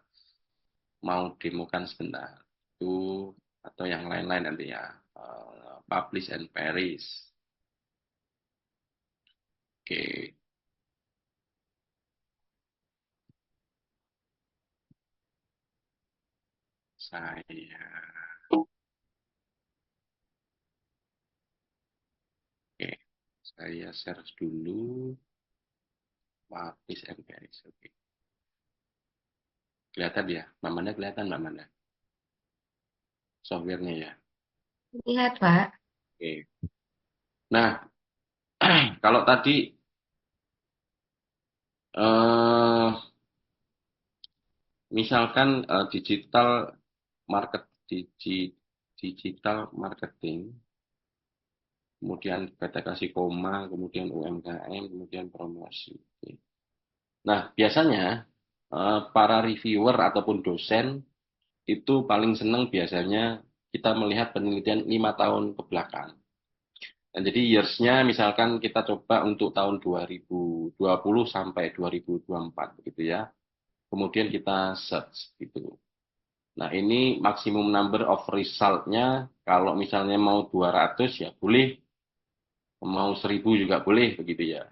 mau demokan sebentar. Itu atau yang lain-lain nanti ya. Publish and Paris. Oke, saya oke, saya search dulu Publish and Paris. Oke. Kelihatan ya, namanya kelihatan Mbak Manda, softwarenya ya. Lihat, Pak. Oke. Nah, kalau tadi eh, misalkan digital market digital marketing, kemudian PT kasih koma, kemudian UMKM, kemudian promosi. Oke. Nah, biasanya para reviewer ataupun dosen itu paling senang biasanya kita melihat penelitian 5 tahun ke belakang. Dan jadi years-nya misalkan kita coba untuk tahun 2020 sampai 2024 gitu ya. Kemudian kita search gitu. Nah, ini maksimum number of result-nya kalau misalnya mau 200 ya boleh, mau 1000 juga boleh begitu ya.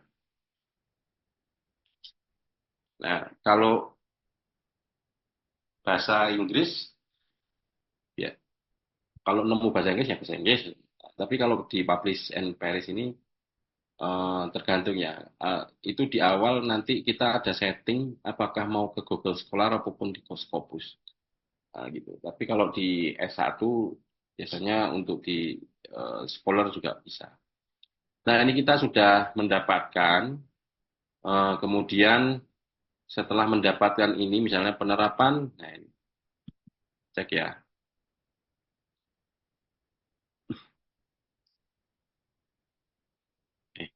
Nah, kalau bahasa Inggris ya kalau nemu bahasa Inggris ya bahasa Inggris. Tapi kalau di Publish and Paris ini tergantung ya. Itu di awal nanti kita ada setting apakah mau ke Google Scholar ataupun di Scopus. Gitu. Tapi kalau di S1 biasanya untuk di Scholar juga bisa. Nah, ini kita sudah mendapatkan, kemudian setelah mendapatkan ini misalnya penerapan, nah ini cek ya. Eh,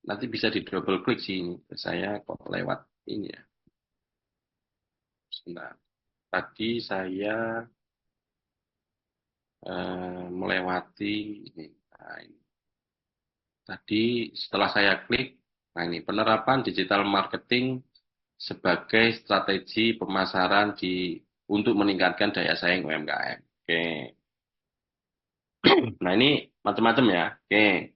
Nanti bisa di double klik sih ini. Saya kok lewat ini ya. Sebentar. Tadi saya melewati ini. Nah, ini. Tadi setelah saya klik, nah ini penerapan digital marketing sebagai strategi pemasaran untuk meningkatkan daya saing UMKM. Oke. Nah, ini macam-macam ya. Oke.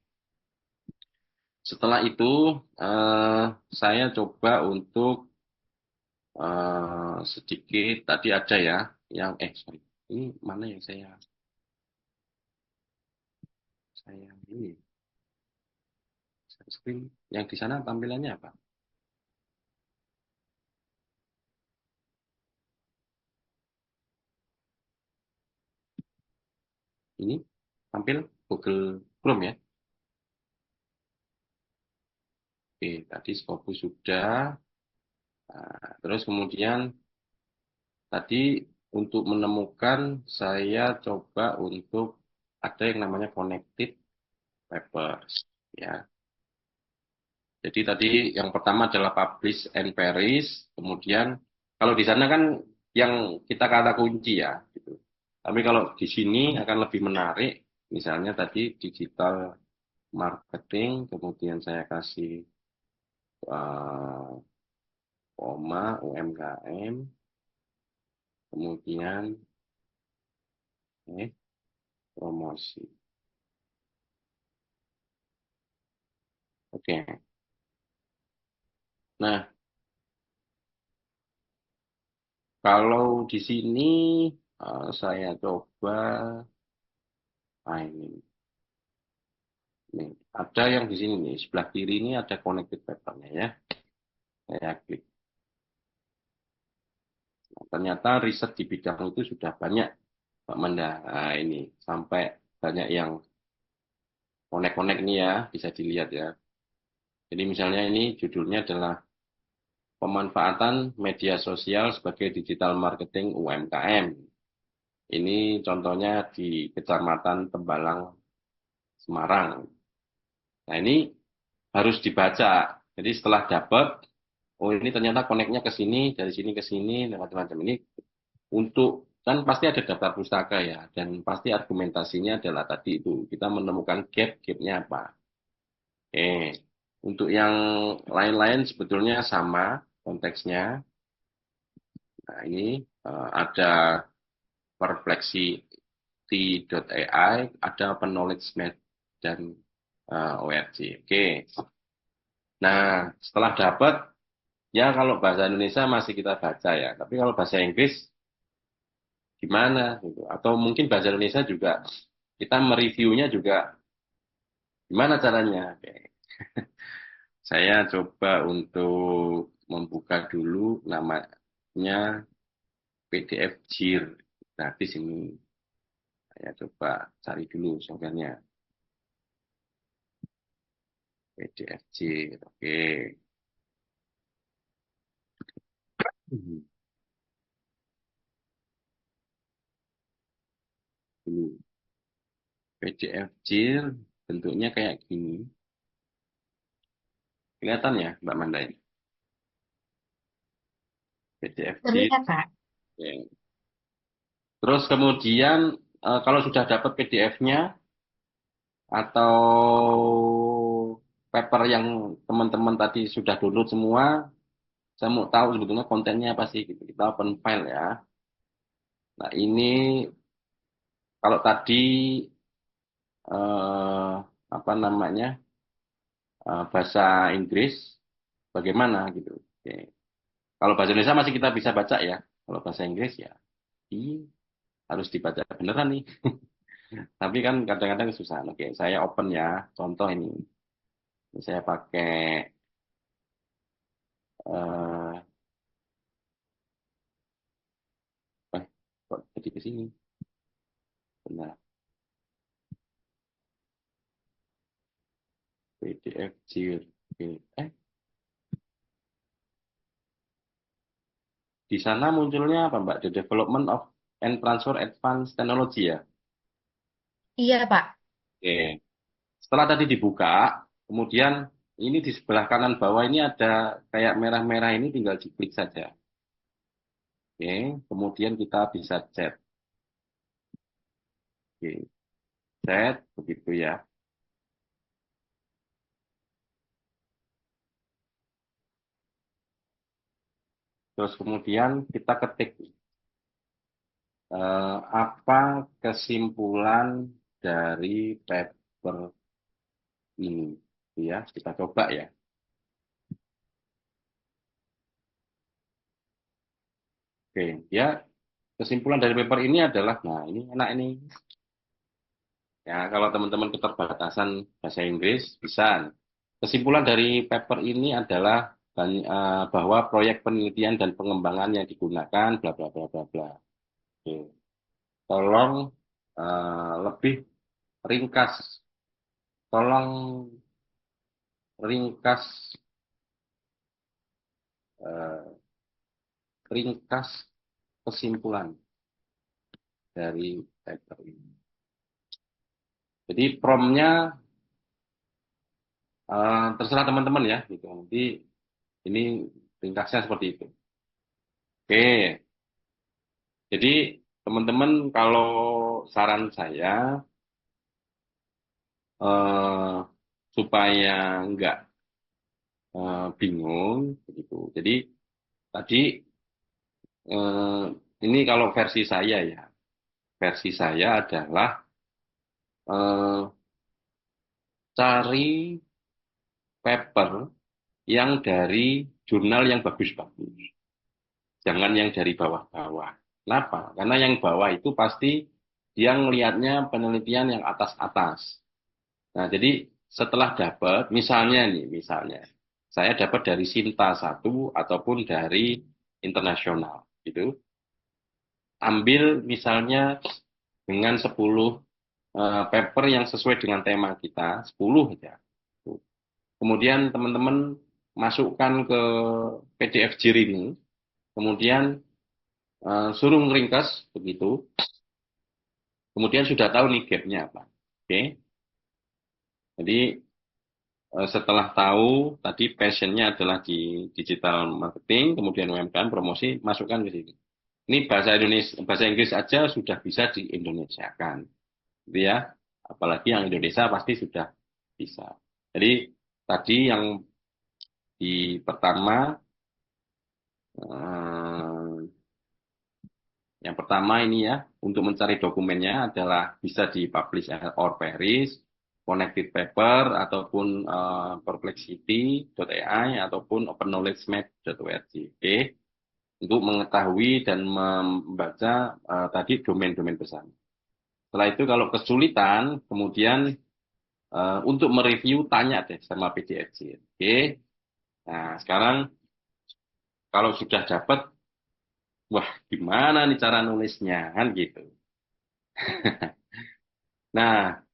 Setelah itu eh, saya coba untuk sedikit tadi ada ya yang sorry. Ini mana yang saya ini screen yang di sana tampilannya apa? Ini tampil Google Chrome ya. Oke, tadi Scopus sudah. Nah, terus kemudian tadi untuk menemukan saya coba untuk ada yang namanya connected papers ya. Jadi tadi yang pertama adalah publish and Paris, kemudian kalau di sana kan yang kita kata kunci ya gitu. Tapi kalau di sini akan lebih menarik, misalnya tadi digital marketing, kemudian saya kasih uh, koma UMKM, kemudian promosi. Oke. Nah, kalau di sini saya coba, ini. Nih, ada yang di sini nih, sebelah kiri ini ada connected papernya ya. Saya klik. Nah, ternyata riset di bidang itu sudah banyak, Pak Manda. Nah, ini sampai banyak yang konek-konek nih ya, bisa dilihat ya. Jadi misalnya ini judulnya adalah pemanfaatan media sosial sebagai digital marketing UMKM. Ini contohnya di Kecamatan Tembalang, Semarang. Nah, ini harus dibaca. Jadi setelah dapat, oh ini ternyata koneknya ke sini, dari sini ke sini, dan macam-macam. Ini untuk, kan pasti ada daftar pustaka ya, dan pasti argumentasinya adalah tadi itu, kita menemukan gap-gapnya apa. Untuk yang lain-lain sebetulnya sama konteksnya. Nah, ini ada Perplexity.ai, ada Open Knowledge Net dan ORG. Oke. Nah, setelah dapat, ya kalau bahasa Indonesia masih kita baca ya. Tapi kalau bahasa Inggris gimana gitu. Atau mungkin bahasa Indonesia juga kita mereviewnya juga gimana caranya. Oke. Saya coba untuk membuka dulu namanya PDF JIR. Gratis ini. Saya coba cari dulu softwarenya. PDF JIR. Oke. Dulu. PDF JIR bentuknya kayak gini. Kelihatan ya, Mbak Mandai? PDF JIR. Terlihat, Pak. Oke. Terus kemudian kalau sudah dapat PDF-nya atau paper yang teman-teman tadi sudah download semua, saya mau tahu sebetulnya kontennya apa sih gitu. Kita open file ya. Nah, ini kalau tadi eh, apa namanya bahasa Inggris bagaimana gitu. Oke. Kalau bahasa Indonesia masih kita bisa baca ya. Kalau bahasa Inggris ya, ini harus dibaca beneran nih. Tapi kan kadang-kadang susah. Oke, saya open ya. Contoh ini. Saya pakai eh kok jadi ke sini? Benar. PDF JIR. Oke. Di sana munculnya apa, Mbak? The Development of and Transfer Advanced Technology ya. Iya, Pak. Oke. Setelah tadi dibuka, kemudian ini di sebelah kanan bawah ini ada kayak merah-merah ini tinggal diklik saja. Oke. Kemudian kita bisa chat. Oke. Chat begitu ya. Terus kemudian kita ketik apa kesimpulan dari paper ini. Ya, kita coba ya. Oke, ya kesimpulan dari paper ini adalah, nah ini enak ini. Ya, kalau teman-teman keterbatasan bahasa Inggris, bisa. Kesimpulan dari paper ini adalah bahwa proyek penelitian dan pengembangan yang digunakan, bla bla bla bla bla. Oke. Tolong lebih ringkas, tolong ringkas, eh, ringkas kesimpulan dari paper ini. Jadi promnya terserah teman-teman ya, gitu. Nanti ini ringkasnya seperti itu. Oke, jadi teman-teman kalau saran saya eh, supaya nggak bingung, begitu. Jadi tadi eh, ini kalau versi saya ya, versi saya adalah eh, cari paper yang dari jurnal yang bagus-bagus. Jangan yang dari bawah-bawah. Kenapa? Karena yang bawah itu pasti dia ngelihatnya penelitian yang atas-atas. Nah, jadi setelah dapat, misalnya, saya dapat dari Sinta satu ataupun dari internasional, gitu. Ambil misalnya dengan 10 paper yang sesuai dengan tema kita, 10 aja. Kemudian teman-teman masukkan ke PDF JIR ini, kemudian suruh ngeringkas begitu, kemudian sudah tahu nih gapnya apa. Oke, jadi setelah tahu tadi passionnya adalah di digital marketing, kemudian UMKM promosi, masukkan ke sini. Ini bahasa Indonesia, bahasa Inggris aja sudah bisa di Indonesiakan, gitu ya. Apalagi yang Indonesia pasti sudah bisa. Jadi tadi yang di pertama, eh, yang pertama ini ya, untuk mencari dokumennya adalah bisa di publish or perish, connected paper, ataupun perplexity.ai, ataupun openknowledgemap.org. Oke, untuk mengetahui dan membaca tadi domain-domain besar. Setelah itu kalau kesulitan, kemudian untuk mereview, tanya deh sama PDFJ. Oke, nah sekarang kalau sudah dapat, wah gimana nih cara nulisnya, kan gitu. Nah,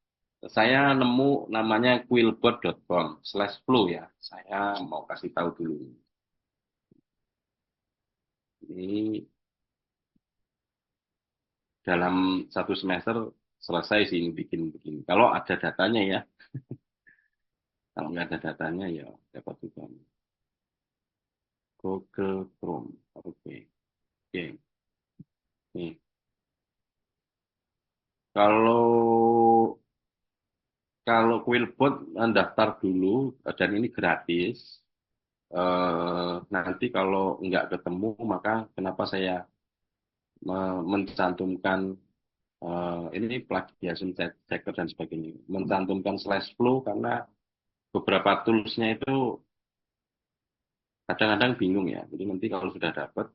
saya nemu namanya quillbot.com/flow ya. Saya mau kasih tahu dulu. Ini dalam satu semester selesai sih ini bikin-bikin. Kalau ada datanya ya. Kalau nggak ada datanya ya dapat juga. Google Chrome. Oke. Oke. Nih. Kalau kalau Quillbot daftar dulu dan ini gratis. Nanti kalau nggak ketemu maka kenapa saya mencantumkan ini plagiation checker dan sebagainya. Mencantumkan slash flow karena beberapa toolsnya itu kadang-kadang bingung ya. Jadi nanti kalau sudah dapat,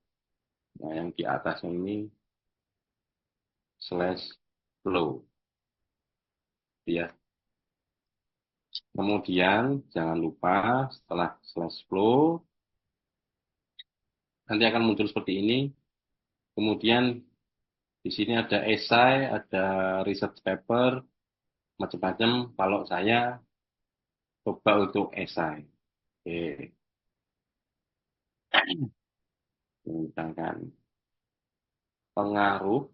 nah yang di atasnya ini slash flow. Ya. Kemudian jangan lupa setelah slash flow, nanti akan muncul seperti ini. Kemudian di sini ada esai, ada research paper, macam-macam. Kalau saya coba untuk esai. Oke, tentang pengaruh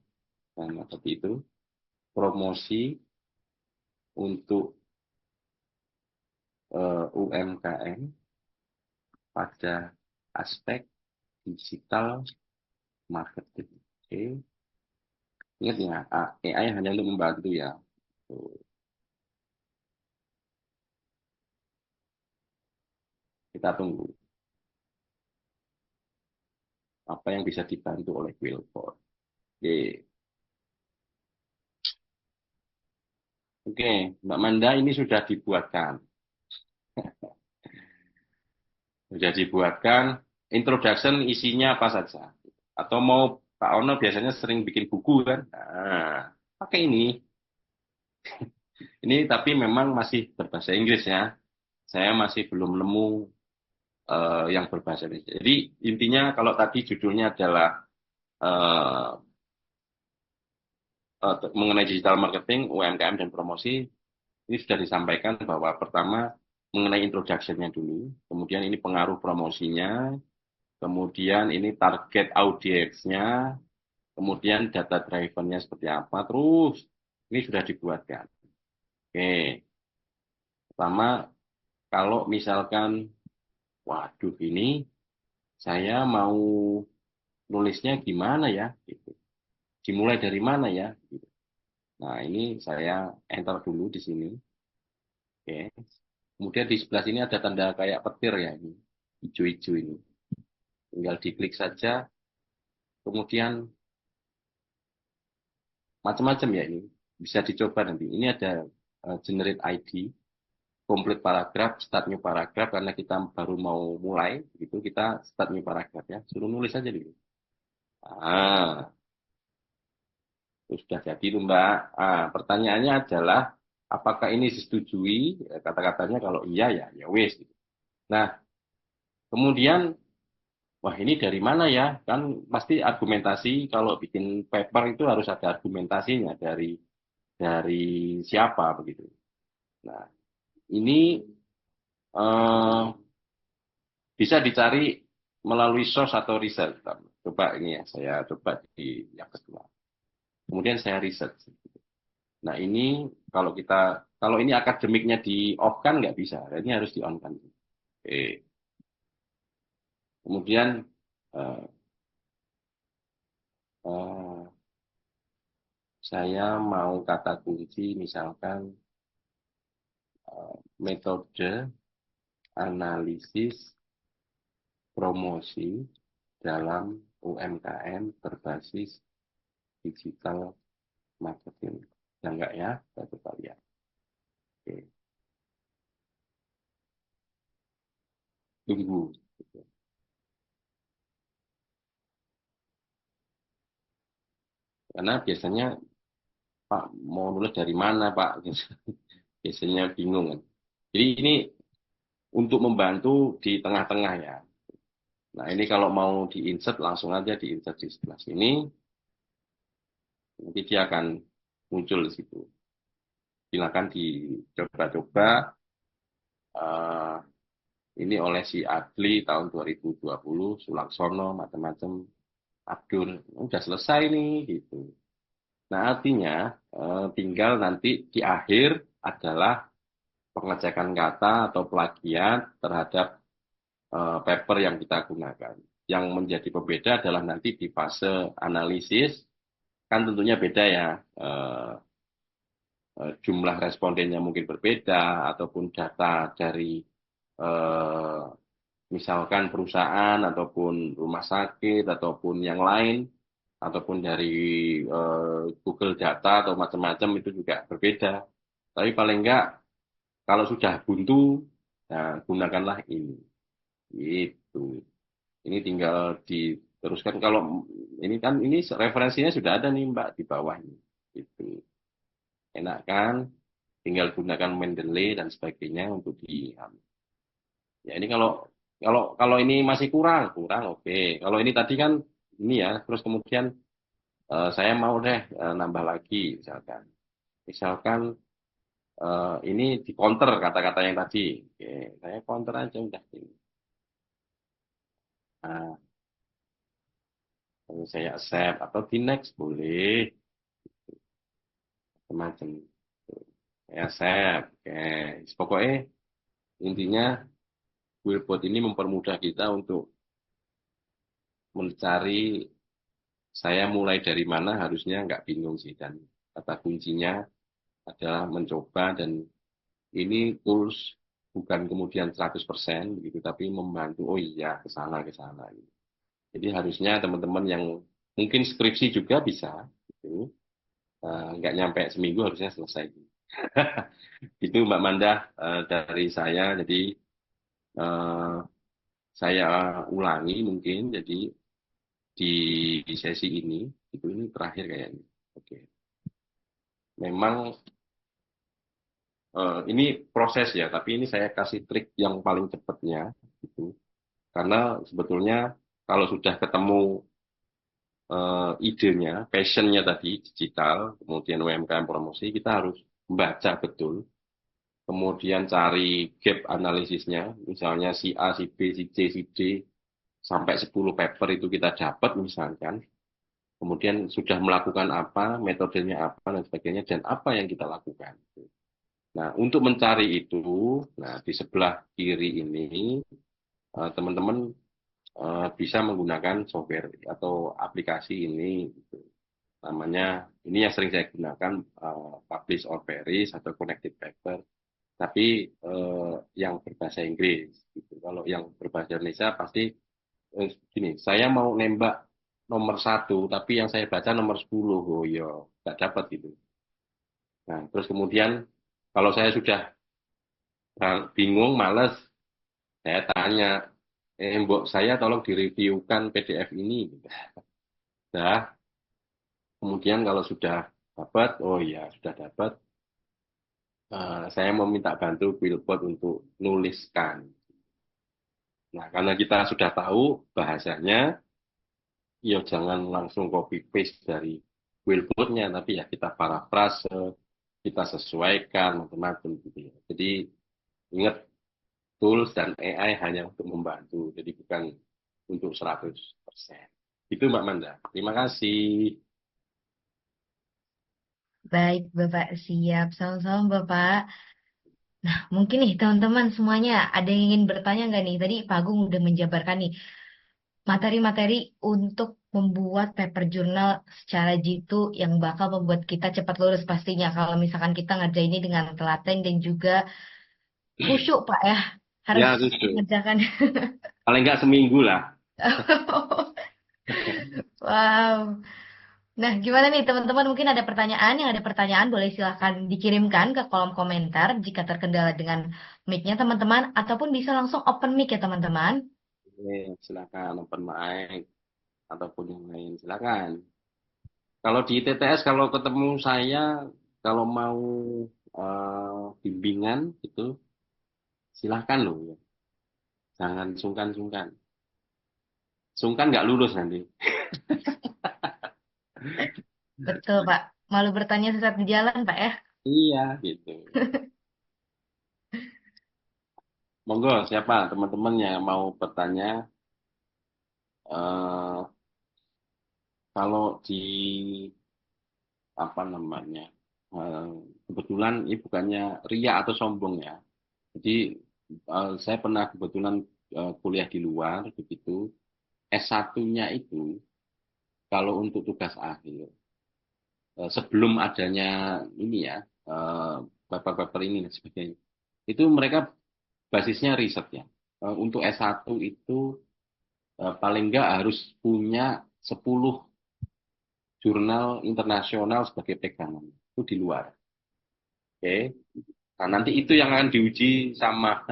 dan seperti itu, promosi untuk UMKM pada aspek digital marketing. Oke, ingat ya, AI hanya untuk membantu ya. Tuh, kita tunggu apa yang bisa dibantu oleh Quillbot. Oke, oke, Mbak Manda ini sudah dibuatkan. Sudah dibuatkan introduction isinya apa saja. Atau mau Pak Ono biasanya sering bikin buku kan? Nah, pakai ini. Ini tapi memang masih berbahasa Inggris ya. Saya masih belum nemu yang berbahasa Indonesia. Jadi intinya kalau tadi judulnya adalah eh, mengenai digital marketing, UMKM dan promosi, ini sudah disampaikan bahwa pertama mengenai introduction-nya dulu, kemudian ini pengaruh promosinya, kemudian ini target audiensnya, kemudian data driven-nya seperti apa, terus ini sudah dibuatkan. Oke, pertama kalau misalkan, waduh ini saya mau nulisnya gimana ya, gitu. Dimulai dari mana ya, gitu. Nah ini saya enter dulu di sini. Oke. Kemudian di sebelah sini ada tanda kayak petir ya, ini hijau-hijau ini. Tinggal diklik saja, kemudian macam-macam ya ini. Bisa dicoba nanti. Ini ada generate ID. complete paragraf, start new paragraf, karena kita baru mau mulai, gitu, kita start new paragraf ya. Suruh nulis aja dulu. Ah, itu sudah jadi tuh Mbak. Pertanyaannya adalah, apakah ini disetujui? Kata-katanya kalau iya ya wes. Gitu. Nah, kemudian, wah ini dari mana ya? Kan pasti argumentasi kalau bikin paper itu harus ada argumentasinya dari siapa begitu. Nah, ini eh, bisa dicari melalui source atau riset. Coba ini ya, saya coba di yang kedua. Kemudian saya riset. Nah ini kalau ini akademiknya di off kan nggak bisa, ini harus di on kan. Oke. Kemudian eh, eh, saya mau kata kunci misalkan metode analisis promosi dalam UMKM berbasis digital marketing. Ya enggak ya? Kita coba lihat. Oke. Tunggu. Karena biasanya Pak mau nulis dari mana Pak? Biasanya bingung kan. Jadi ini untuk membantu di tengah-tengah ya. Nah ini kalau mau di-insert langsung aja di-insert di sebelah sini. Nanti dia akan muncul di situ. Silakan dicoba-coba. Eh, ini oleh si Adli tahun 2020, Sulaksono, macam-macam, Abdul. Udah selesai nih gitu. Nah artinya tinggal nanti di akhir adalah pengecekan kata atau plagiat terhadap paper yang kita gunakan. Yang menjadi pembeda adalah nanti di fase analisis, kan tentunya beda ya. Eh, Jumlah respondennya mungkin berbeda, ataupun data dari eh, misalkan perusahaan, ataupun rumah sakit, ataupun yang lain, ataupun dari Google Data atau macam-macam itu juga berbeda. Tapi paling enggak, kalau sudah buntu, nah, gunakanlah ini. Itu. Ini tinggal diteruskan. Kalau ini kan ini referensinya sudah ada nih Mbak di bawahnya. Itu enak kan? Tinggal gunakan Mendeley dan sebagainya untuk di. Ya ini kalau ini masih kurang oke. Kalau ini tadi kan ini ya, terus kemudian saya mau deh nambah lagi misalkan. Misalkan ini di counter kata-kata yang tadi. Oke, saya counter aja udah ini. Nah, lalu saya accept atau di next boleh semacam. Ya, saya, oke. Pokoknya intinya Willbot ini mempermudah kita untuk mencari saya mulai dari mana harusnya nggak bingung sih. Dan kata kuncinya adalah mencoba dan ini tools bukan kemudian 100% begitu, tapi membantu, oh iya, ke sana. Gitu. Jadi harusnya teman-teman yang mungkin skripsi juga bisa, gitu. Nggak nyampe seminggu harusnya selesai. Itu Mbak Manda dari saya. Jadi eh, saya ulangi mungkin jadi di sesi ini terakhir kayaknya. Oke. Memang ini proses ya, tapi ini saya kasih trik yang paling cepatnya gitu. Karena sebetulnya kalau sudah ketemu idenya, passionnya tadi digital, kemudian UMKM promosi, kita harus membaca betul, kemudian cari gap analisisnya, misalnya si A, si B, si C, si D, sampai 10 paper itu kita dapat misalkan, kemudian sudah melakukan apa, metodenya apa, dan sebagainya, dan apa yang kita lakukan. Nah, untuk mencari itu, nah di sebelah kiri ini, teman-teman bisa menggunakan software atau aplikasi ini, gitu. Namanya, ini yang sering saya gunakan, Publish or Perish atau Connected Paper, tapi yang berbahasa Inggris. Gitu. Kalau yang berbahasa Indonesia pasti gini, saya mau nembak nomor satu, tapi yang saya baca nomor 10, oh ya, nggak dapat gitu. Nah, terus kemudian kalau saya sudah bingung, males, saya tanya, Mbok saya tolong direviewkan PDF ini. Dah, kemudian kalau sudah dapat, oh iya sudah dapat, saya mau minta bantu Quillbot untuk nuliskan. Nah, karena kita sudah tahu bahasanya, ya jangan langsung copy paste dari Quillbot-nya, tapi ya kita parafrase, kita sesuaikan macam-macam gitu ya. Jadi ingat, tools dan AI hanya untuk membantu, jadi bukan untuk 100%. Itu Mbak Manda. Terima kasih. Baik, Bapak, siap. Sama-sama, Bapak. Nah, mungkin nih teman-teman semuanya ada yang ingin bertanya nggak nih? Tadi Pak Agung udah menjabarkan nih materi-materi untuk membuat paper journal secara jitu yang bakal membuat kita cepat lulus pastinya. Kalau misalkan kita ngerjain ini dengan telaten dan juga khusyuk, Pak ya. Harus Ya, setuju. mengerjakan. Paling nggak seminggu lah. Wow. Nah, gimana nih teman-teman? Mungkin ada pertanyaan. Yang ada pertanyaan boleh silahkan dikirimkan ke kolom komentar jika terkendala dengan mic-nya teman-teman. Ataupun bisa langsung open mic ya teman-teman. Silakan open mic ataupun yang lain. Silakan. Kalau di TTS, kalau ketemu saya, kalau mau bimbingan itu, silakan loh ya. Jangan sungkan-sungkan. Sungkan nggak lulus nanti. Betul, Pak. Malu bertanya sesat di jalan, Pak ya. Iya, gitu. Monggo, siapa teman-teman yang mau bertanya? eh Kalau di apa namanya? eh, Kebetulan ini bukannya ria atau sombong ya. Jadi saya pernah kebetulan kuliah di luar begitu. S1-nya itu kalau untuk tugas akhir sebelum adanya ini ya eh, paper-paper ini dan sebagainya. Itu mereka basisnya riset ya. Untuk S1 itu paling nggak harus punya 10 jurnal internasional sebagai pegangan. Itu di luar. Oke. Nah, nanti itu yang akan diuji sama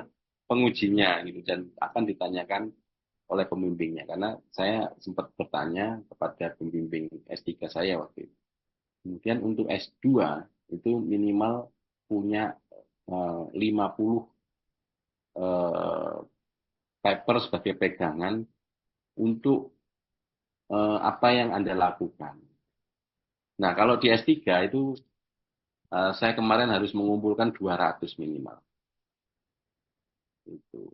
pengujinya gitu dan akan ditanyakan oleh pembimbingnya karena saya sempat bertanya kepada pembimbing S3 saya waktu itu. Kemudian untuk S2 itu minimal punya 50 eh, paper sebagai pegangan untuk apa yang Anda lakukan. Nah, kalau di S3 itu saya kemarin harus mengumpulkan 200 minimal. Itu.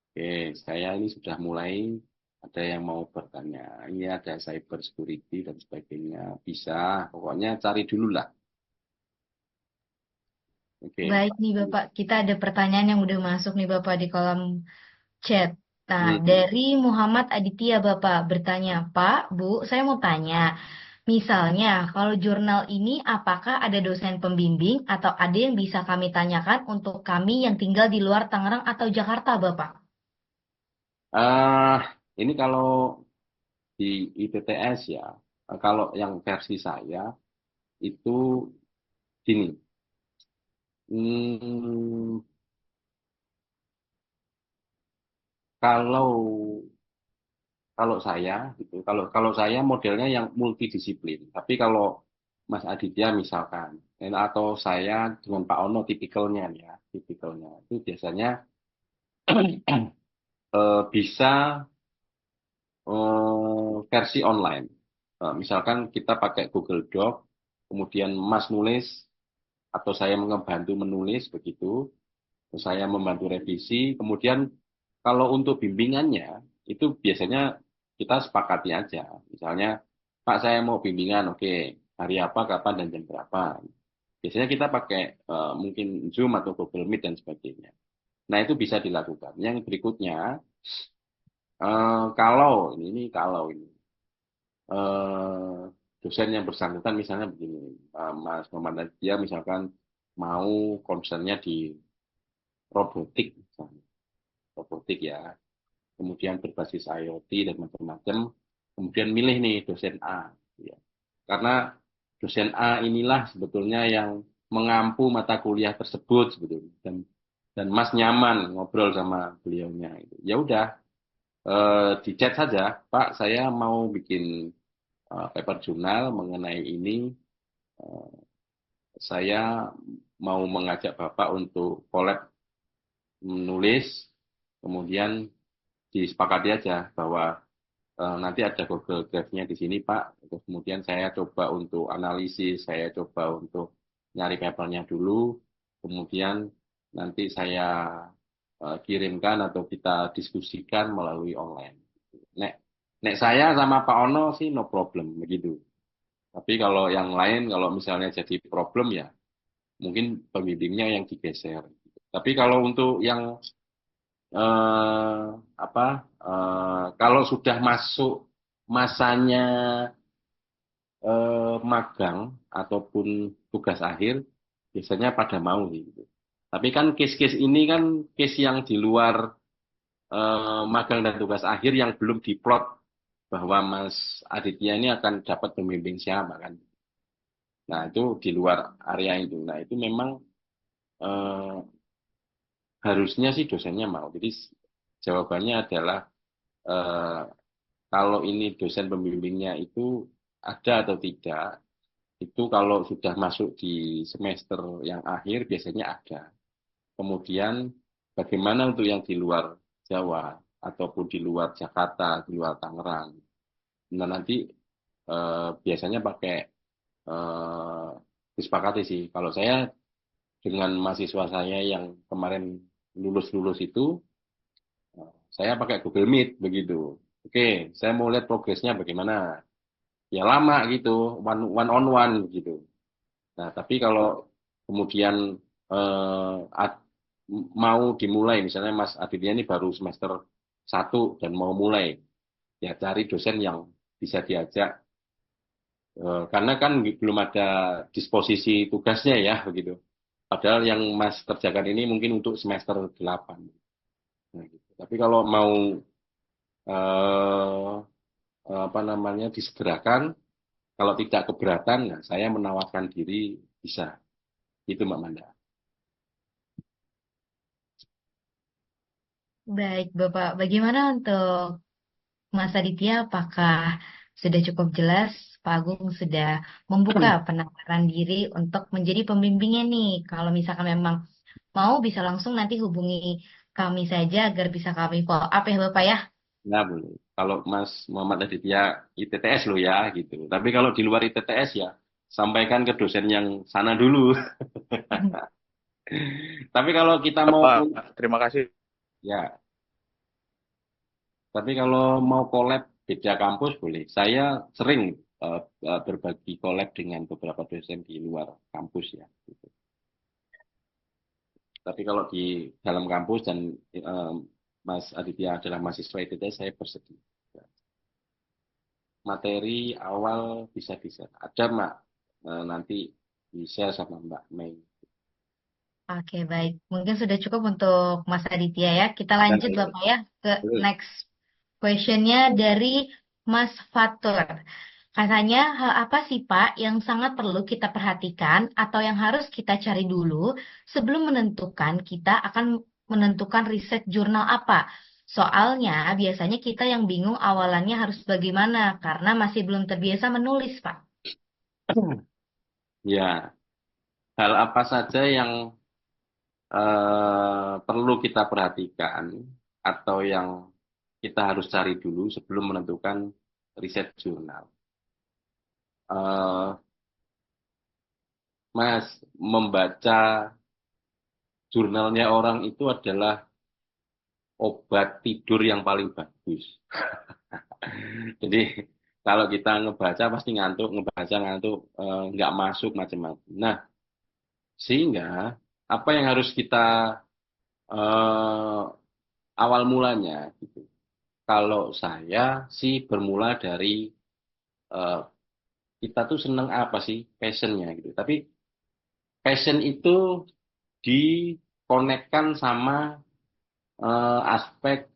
Oke, saya ini sudah mulai ada yang mau bertanya. Ini ada cyber security dan sebagainya. Bisa, pokoknya cari dulu lah. Oke. Baik nih Bapak, kita ada pertanyaan yang udah masuk nih Bapak di kolom chat. Nah, Hmm. dari Muhammad Aditya Bapak bertanya, Pak, Bu, saya mau tanya, misalnya kalau jurnal ini apakah ada dosen pembimbing atau ada yang bisa kami tanyakan untuk kami yang tinggal di luar Tangerang atau Jakarta, Bapak? Ah, ini kalau di ITTS ya, kalau yang versi saya itu gini. Hmm, kalau kalau saya gitu, kalau saya modelnya yang multidisiplin. Tapi kalau Mas Aditya misalkan, atau saya dengan Pak Ono tipikalnya nih ya, tipikalnya itu biasanya bisa versi online. Misalkan kita pakai Google Doc, kemudian Mas nulis atau saya membantu menulis begitu, terus saya membantu revisi, kemudian kalau untuk bimbingannya itu biasanya kita sepakati aja. Misalnya, Pak saya mau bimbingan, oke, hari apa, kapan, dan jam berapa. Biasanya kita pakai mungkin Zoom atau Google Meet dan sebagainya. Nah, itu bisa dilakukan. Yang berikutnya, kalau ini kalau ini eh, dosen yang bersangkutan misalnya begini, Mas Muhammad dia misalkan mau concernnya di robotik, misalnya. Robotik ya, kemudian berbasis IoT dan macam-macam, kemudian milih nih dosen A, ya. Karena dosen A inilah sebetulnya yang mengampu mata kuliah tersebut sebetulnya. Dan Mas nyaman ngobrol sama beliaunya gitu. Ya udah, di chat saja, Pak, saya mau bikin paper jurnal mengenai ini. Eh, saya mau mengajak Bapak untuk collab menulis, kemudian disepakati aja bahwa nanti ada Google Drive-nya di sini, Pak. Terus kemudian saya coba untuk analisis, saya coba untuk nyari papernya dulu, kemudian nanti saya kirimkan atau kita diskusikan melalui online. Nek, nek saya sama Pak Ono sih no problem begitu. Tapi kalau yang lain, kalau misalnya jadi problem ya mungkin pembimbingnya yang digeser. Tapi kalau untuk yang apa kalau sudah masuk masanya magang ataupun tugas akhir biasanya pada mau gitu. Tapi kan case-case ini kan case yang di luar magang dan tugas akhir yang belum diplot bahwa Mas Aditya ini akan dapat pembimbing siapa kan. Nah, itu di luar area itu. Nah, itu memang eh, harusnya sih dosennya mau. Jadi jawabannya adalah eh, kalau ini dosen pembimbingnya itu ada atau tidak, itu kalau sudah masuk di semester yang akhir biasanya ada. Kemudian bagaimana untuk yang di luar Jawa ataupun di luar Jakarta, di luar Tangerang. Nah nanti biasanya pakai eh, disepakati sih. Kalau saya dengan mahasiswa saya yang kemarin lulus-lulus itu, saya pakai Google Meet begitu. Oke, saya mau lihat progresnya bagaimana. Ya lama gitu, one on one gitu. Nah, tapi kalau kemudian eh, mau dimulai, misalnya Mas Aditya ini baru semester 1 dan mau mulai, ya cari dosen yang bisa diajak, karena kan belum ada disposisi tugasnya ya, begitu. Padahal yang Mas kerjakan ini mungkin untuk semester 8. Nah, gitu. Tapi kalau mau apa namanya disegerakan, kalau tidak keberatan, nah, saya menawarkan diri bisa. Itu Mbak Manda. Baik, Bapak. Bagaimana untuk Mas Aditya? Apakah sudah cukup jelas Pak Agung sudah membuka penawaran diri untuk menjadi pembimbingnya nih? Kalau misalkan memang mau bisa langsung nanti hubungi kami saja agar bisa kami follow up ya Bapak ya. Nah, boleh. Kalau Mas Muhammad Aditya ITTS lo ya, gitu. Tapi kalau di luar ITTS ya, sampaikan ke dosen yang sana dulu. Tapi kalau kita mau, Pak, terima kasih. ya, tapi kalau mau collab beda kampus boleh. Saya sering berbagi collab dengan beberapa dosen di luar kampus ya. Gitu. Tapi kalau di dalam kampus dan eh, Mas Aditya adalah mahasiswa ITTS, saya bersedia. Materi awal bisa-bisa. Ada Mbak, nanti bisa sama Mbak Mei. Oke, baik. Mungkin sudah cukup untuk Mas Aditya ya. Kita Dan lanjut Bapak ya ke terus, next questionnya dari Mas Fatur. Katanya hal apa sih Pak yang sangat perlu kita perhatikan atau yang harus kita cari dulu sebelum menentukan kita akan menentukan riset jurnal apa? Soalnya biasanya kita yang bingung awalannya harus bagaimana karena masih belum terbiasa menulis Pak. ya, hal apa saja yang perlu kita perhatikan atau yang kita harus cari dulu sebelum menentukan riset jurnal. Eh, Mas, membaca jurnalnya orang itu adalah obat tidur yang paling bagus. Jadi kalau kita ngebaca pasti ngantuk, ngebaca ngantuk, nggak masuk macam-macam. Nah, sehingga apa yang harus kita awal mulanya gitu. Kalau saya sih bermula dari eh, kita tuh seneng apa sih passionnya gitu. Tapi passion itu dikonekkan sama aspek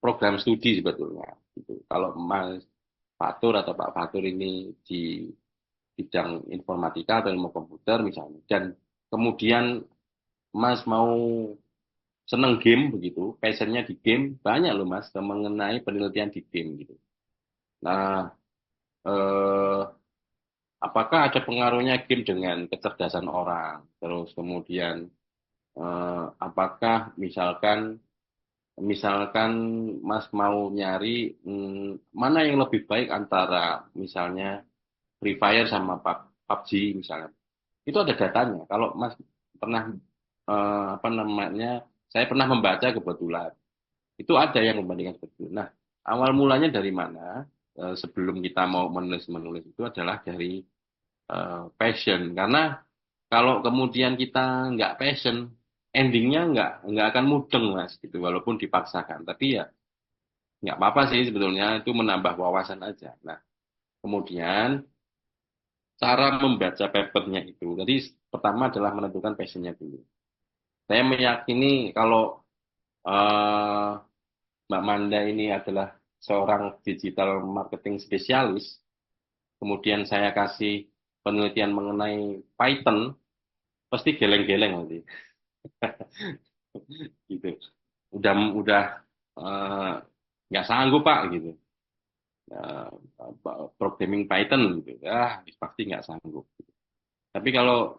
program studi sebetulnya. Gitu. Kalau Mas Fatur atau Pak Fatur ini di bidang informatika atau ilmu komputer misalnya, dan kemudian Mas mau seneng game begitu, passionnya di game, banyak loh Mas mengenai penelitian di game gitu. Nah, eh, apakah ada pengaruhnya game dengan kecerdasan orang? Terus kemudian apakah misalkan Mas mau nyari mana yang lebih baik antara misalnya Free Fire sama PUBG misalnya. Itu ada datanya. Kalau Mas pernah apa namanya, saya pernah membaca kebetulan. Itu ada yang membandingkan seperti itu. Nah, awal mulanya dari mana? Sebelum kita mau menulis itu adalah dari passion. Karena kalau kemudian kita nggak passion, endingnya nggak akan mudeng Mas gitu. Walaupun dipaksakan. Tapi ya nggak apa-apa sih sebetulnya, itu menambah wawasan aja. Nah, kemudian cara membaca papernya itu. Jadi pertama adalah menentukan passionnya dulu. Saya meyakini kalau eh, Mbak Manda ini adalah seorang digital marketing spesialis, kemudian saya kasih penelitian mengenai Python, pasti geleng-geleng nanti. Gitu. Udah eh, nggak sanggup Pak gitu. Eh, Programming Python gitu. Pasti nggak sanggup. Tapi kalau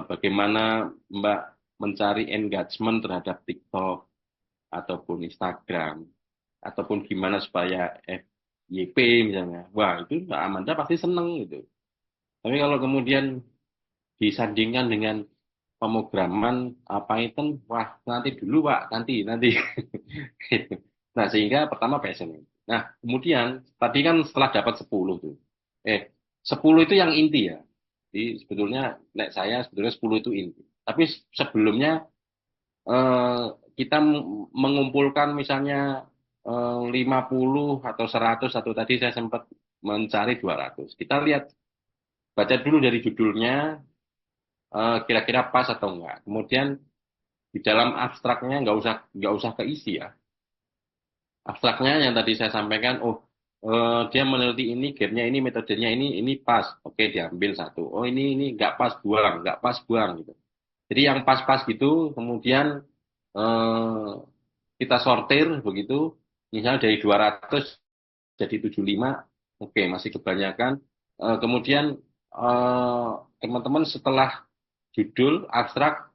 bagaimana Mbak mencari engagement terhadap TikTok ataupun Instagram, ataupun gimana supaya FYP misalnya, wah itu Mbak Amanda pasti seneng gitu. Tapi kalau kemudian disandingkan dengan pemrograman Python, wah nanti dulu Pak, nanti. Gitu. Nah sehingga pertama passion. Nah kemudian tadi kan setelah dapat 10 tuh, 10 itu yang inti ya. Jadi sebetulnya saya sebetulnya 10 itu inti. Tapi sebelumnya eh, kita mengumpulkan misalnya 50 atau 100 atau tadi saya sempat mencari 200. Kita lihat, baca dulu dari judulnya, kira-kira pas atau enggak. Kemudian di dalam abstraknya nggak usah keisi ya. Abstraknya yang tadi saya sampaikan, oh dia meneliti ini, gamenya ini, metodenya ini pas, oke diambil satu. Oh ini nggak pas buang, nggak pas buang gitu. Jadi yang pas-pas gitu, kemudian eh, kita sortir begitu, misalnya dari 200 jadi 75, oke masih kebanyakan. Kemudian eh, teman-teman setelah judul abstrak,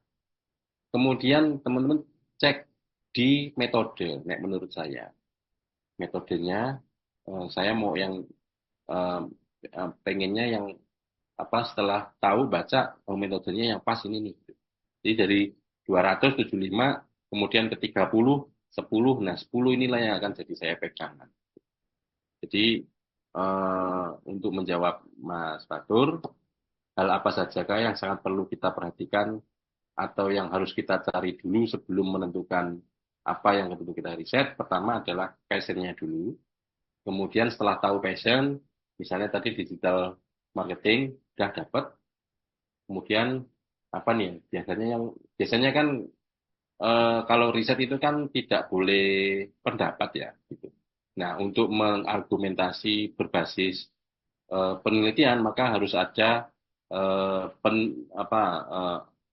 kemudian teman-teman cek di metode. Nek menurut saya, metodenya saya mau yang eh, pengennya yang apa setelah tahu baca, oh, metodenya yang pas ini nih. Jadi dari 275 kemudian ke 30, 10. Nah, 10 inilah yang akan jadi saya pegang. Jadi untuk menjawab Mas Fatur, hal apa sajakah yang sangat perlu kita perhatikan atau yang harus kita cari dulu sebelum menentukan apa yang perlu kita riset? Pertama adalah passionnya dulu. Kemudian setelah tahu passion, misalnya tadi digital marketing sudah dapat, kemudian apa nih ya? Biasanya kan kalau riset itu kan tidak boleh pendapat ya, gitu. Nah, untuk mengargumentasi berbasis penelitian maka harus ada eh, pen, apa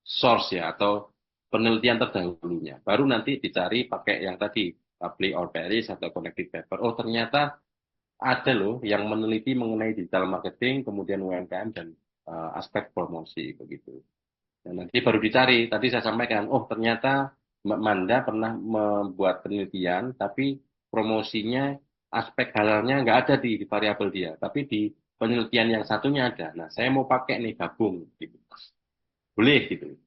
source ya atau penelitian terdahulunya. Baru nanti dicari pakai yang tadi publish or perish atau connected paper. Oh, ternyata ada loh yang meneliti mengenai digital marketing, kemudian UMKM dan aspek promosi begitu. Dan nanti baru dicari. Tadi saya sampaikan, oh ternyata Mbak Manda pernah membuat penelitian, tapi promosinya aspek halalnya nggak ada di variabel dia, tapi di penelitian yang satunya ada. Nah, saya mau pakai nih gabung, gitu. Boleh gitu.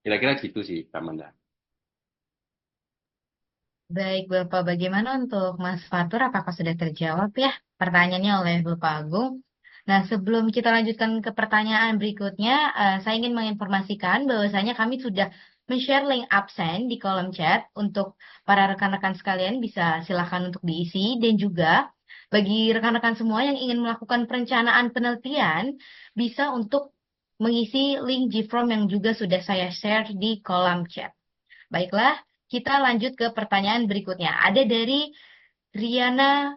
Kira-kira gitu sih, Mbak Manda. Baik, Bapak, bagaimana untuk Mas Fatur? Apakah sudah terjawab ya pertanyaannya oleh Bapak Agung? Nah, sebelum kita lanjutkan ke pertanyaan berikutnya, saya ingin menginformasikan bahwasanya kami sudah men-share link absen di kolom chat untuk para rekan-rekan sekalian bisa silakan untuk diisi dan juga bagi rekan-rekan semua yang ingin melakukan perencanaan penelitian bisa untuk mengisi link GFrom yang juga sudah saya share di kolom chat. Baiklah, kita lanjut ke pertanyaan berikutnya. Ada dari Riana,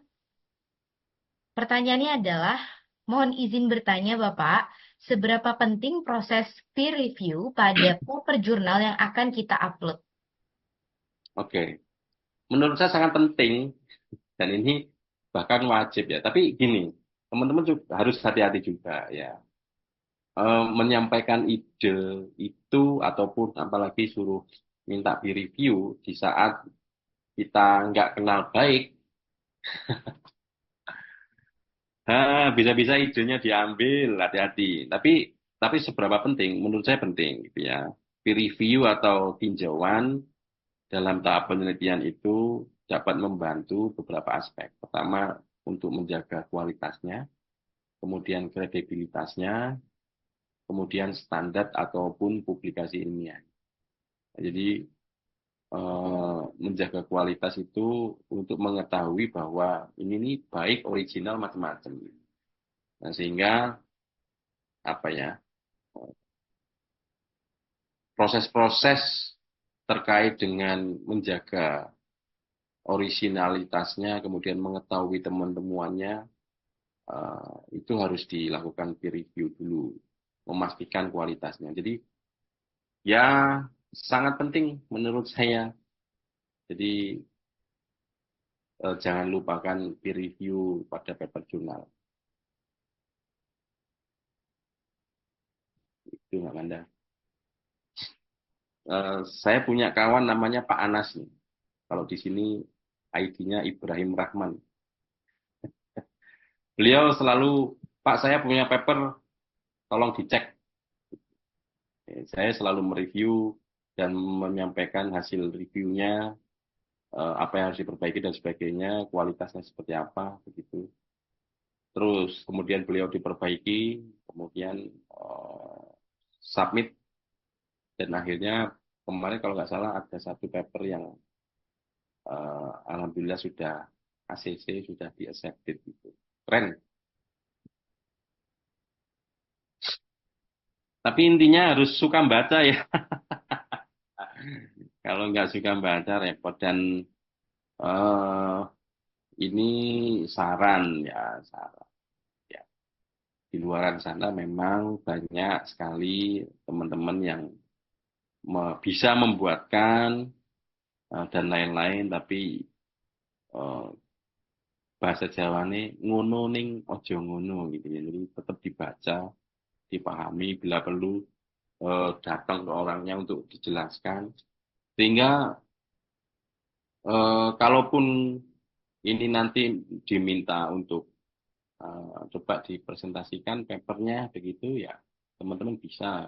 pertanyaannya adalah, Mohon izin bertanya, Bapak, seberapa penting proses peer review pada paper jurnal yang akan kita upload? Oke, menurut saya sangat penting dan ini bahkan wajib ya. Tapi gini, teman-teman juga harus hati-hati juga ya. Menyampaikan ide itu ataupun apalagi suruh minta di review di saat kita nggak kenal baik, bisa-bisa idenya diambil, hati-hati. Tapi seberapa penting? Menurut saya penting gitu ya. Peer review atau tinjauan dalam tahap penelitian itu dapat membantu beberapa aspek. Pertama, untuk menjaga kualitasnya, kemudian kredibilitasnya, kemudian standar ataupun publikasi ilmiah. Jadi menjaga kualitas itu untuk mengetahui bahwa ini nih baik original macam-macam. Nah, sehingga apa ya proses-proses terkait dengan menjaga originalitasnya, kemudian mengetahui teman-temuannya, itu harus dilakukan peer review dulu, memastikan kualitasnya. Jadi ya sangat penting menurut saya. Jadi jangan lupakan peer review pada paper jurnal. Itu Mbak Manda. Saya punya kawan namanya Pak Anas nih. Kalau di sini ID-nya Ibrahim Rahman. Beliau selalu, Pak saya punya paper, tolong dicek. Saya selalu mereview dan menyampaikan hasil reviewnya, apa yang harus diperbaiki dan sebagainya, kualitasnya seperti apa, begitu. Terus kemudian beliau diperbaiki, kemudian submit, dan akhirnya kemarin kalau nggak salah ada satu paper yang alhamdulillah sudah ACC, sudah di accepted gitu. Keren. Tapi intinya harus suka baca ya. Kalau nggak suka baca repot dan eh ini saran ya, saran. Ya. Di luaran sana memang banyak sekali teman-teman yang bisa membuatkan dan lain-lain, tapi eh, bahasa Jawa nih ngono ning ojo ngono gitu ya. Jadi tetap dibaca, dipahami, bila perlu datang ke orangnya untuk dijelaskan. Sehingga kalaupun ini nanti diminta untuk coba dipresentasikan papernya begitu ya, teman-teman bisa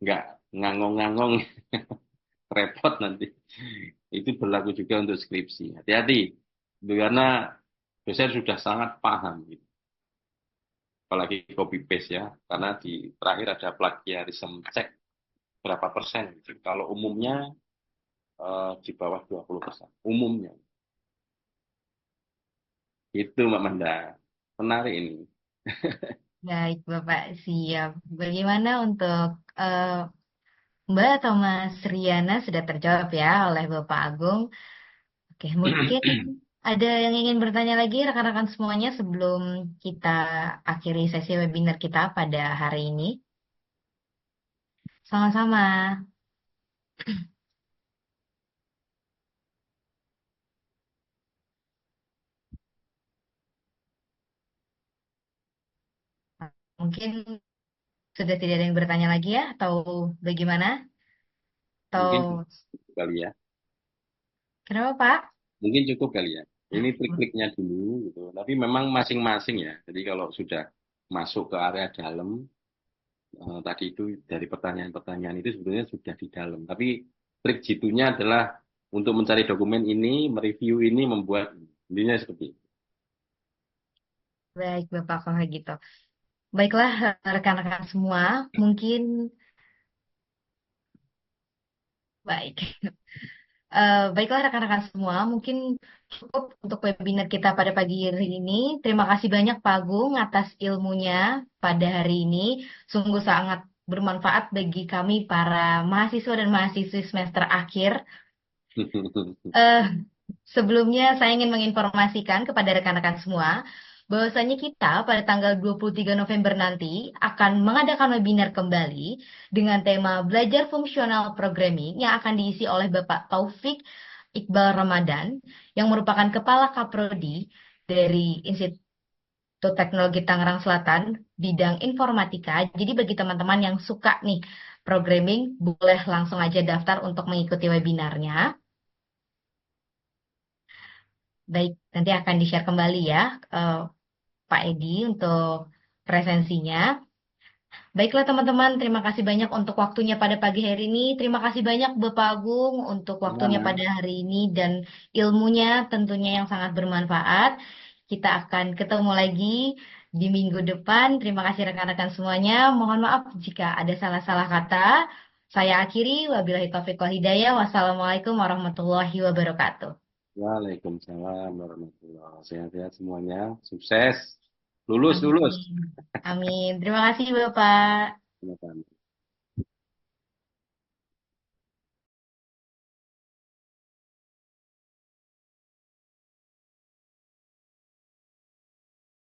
nggak ngangong-ngangong repot nanti. Itu berlaku juga untuk skripsi. Hati-hati, karena dosen sudah sangat paham gitu. Apalagi copy paste ya, karena di terakhir ada plagiarism check berapa persen. Gitu. Kalau umumnya di bawah 20%. Umumnya. Itu Mbak Manda. Menarik ini. Baik, Bapak, siap. Bagaimana untuk eh, Mbak atau Mas Riana sudah terjawab ya oleh Bapak Agung. Oke, mungkin ada yang ingin bertanya lagi rekan-rekan semuanya sebelum kita akhiri sesi webinar kita pada hari ini. Sama-sama. Mungkin sudah tidak ada yang bertanya lagi ya, atau bagaimana? Mungkin Atau cukup kali ya. kenapa, Pak? Mungkin cukup kali ya. Ini trik-triknya dulu gitu. Tapi memang masing-masing ya. Jadi kalau sudah masuk ke area dalam, tadi itu dari pertanyaan-pertanyaan itu sebetulnya sudah di dalam. Tapi trik jitunya adalah untuk mencari dokumen ini, mereview ini, membuat intinya seperti itu. Baik, Bapak, kalau gitu. Baiklah, rekan-rekan semua, mungkin baik. Baiklah rekan-rekan semua, mungkin cukup untuk webinar kita pada pagi hari ini. Terima kasih banyak Pak Agung atas ilmunya pada hari ini. Sungguh sangat bermanfaat bagi kami para mahasiswa dan mahasiswi semester akhir. Eh, Sebelumnya saya ingin menginformasikan kepada rekan-rekan semua bahwasanya kita pada tanggal 23 November nanti akan mengadakan webinar kembali dengan tema Belajar Fungsional Programming yang akan diisi oleh Bapak Taufik Iqbal Ramadan yang merupakan Kepala Kaprodi dari Institut Teknologi Tangerang Selatan bidang informatika. Jadi bagi teman-teman yang suka nih programming, boleh langsung aja daftar untuk mengikuti webinarnya. Baik, nanti akan di-share kembali ya, eh, Pak Edi untuk presensinya. Baiklah teman-teman, terima kasih banyak untuk waktunya pada pagi hari ini. Terima kasih banyak Bapak Agung untuk waktunya Sama. pada hari ini dan ilmunya tentunya yang sangat bermanfaat. Kita akan ketemu lagi di minggu depan. Terima kasih rekan-rekan semuanya. Mohon maaf jika ada salah-salah kata. Saya akhiri, wabillahi taufiq wal hidayah. Wassalamualaikum warahmatullahi wabarakatuh. Waalaikumsalam warahmatullahi wabarakatuh. Sehat-sehat semuanya. Sukses. Lulus, lulus. Amin. Amin. Terima kasih Bapak. Sama-sama.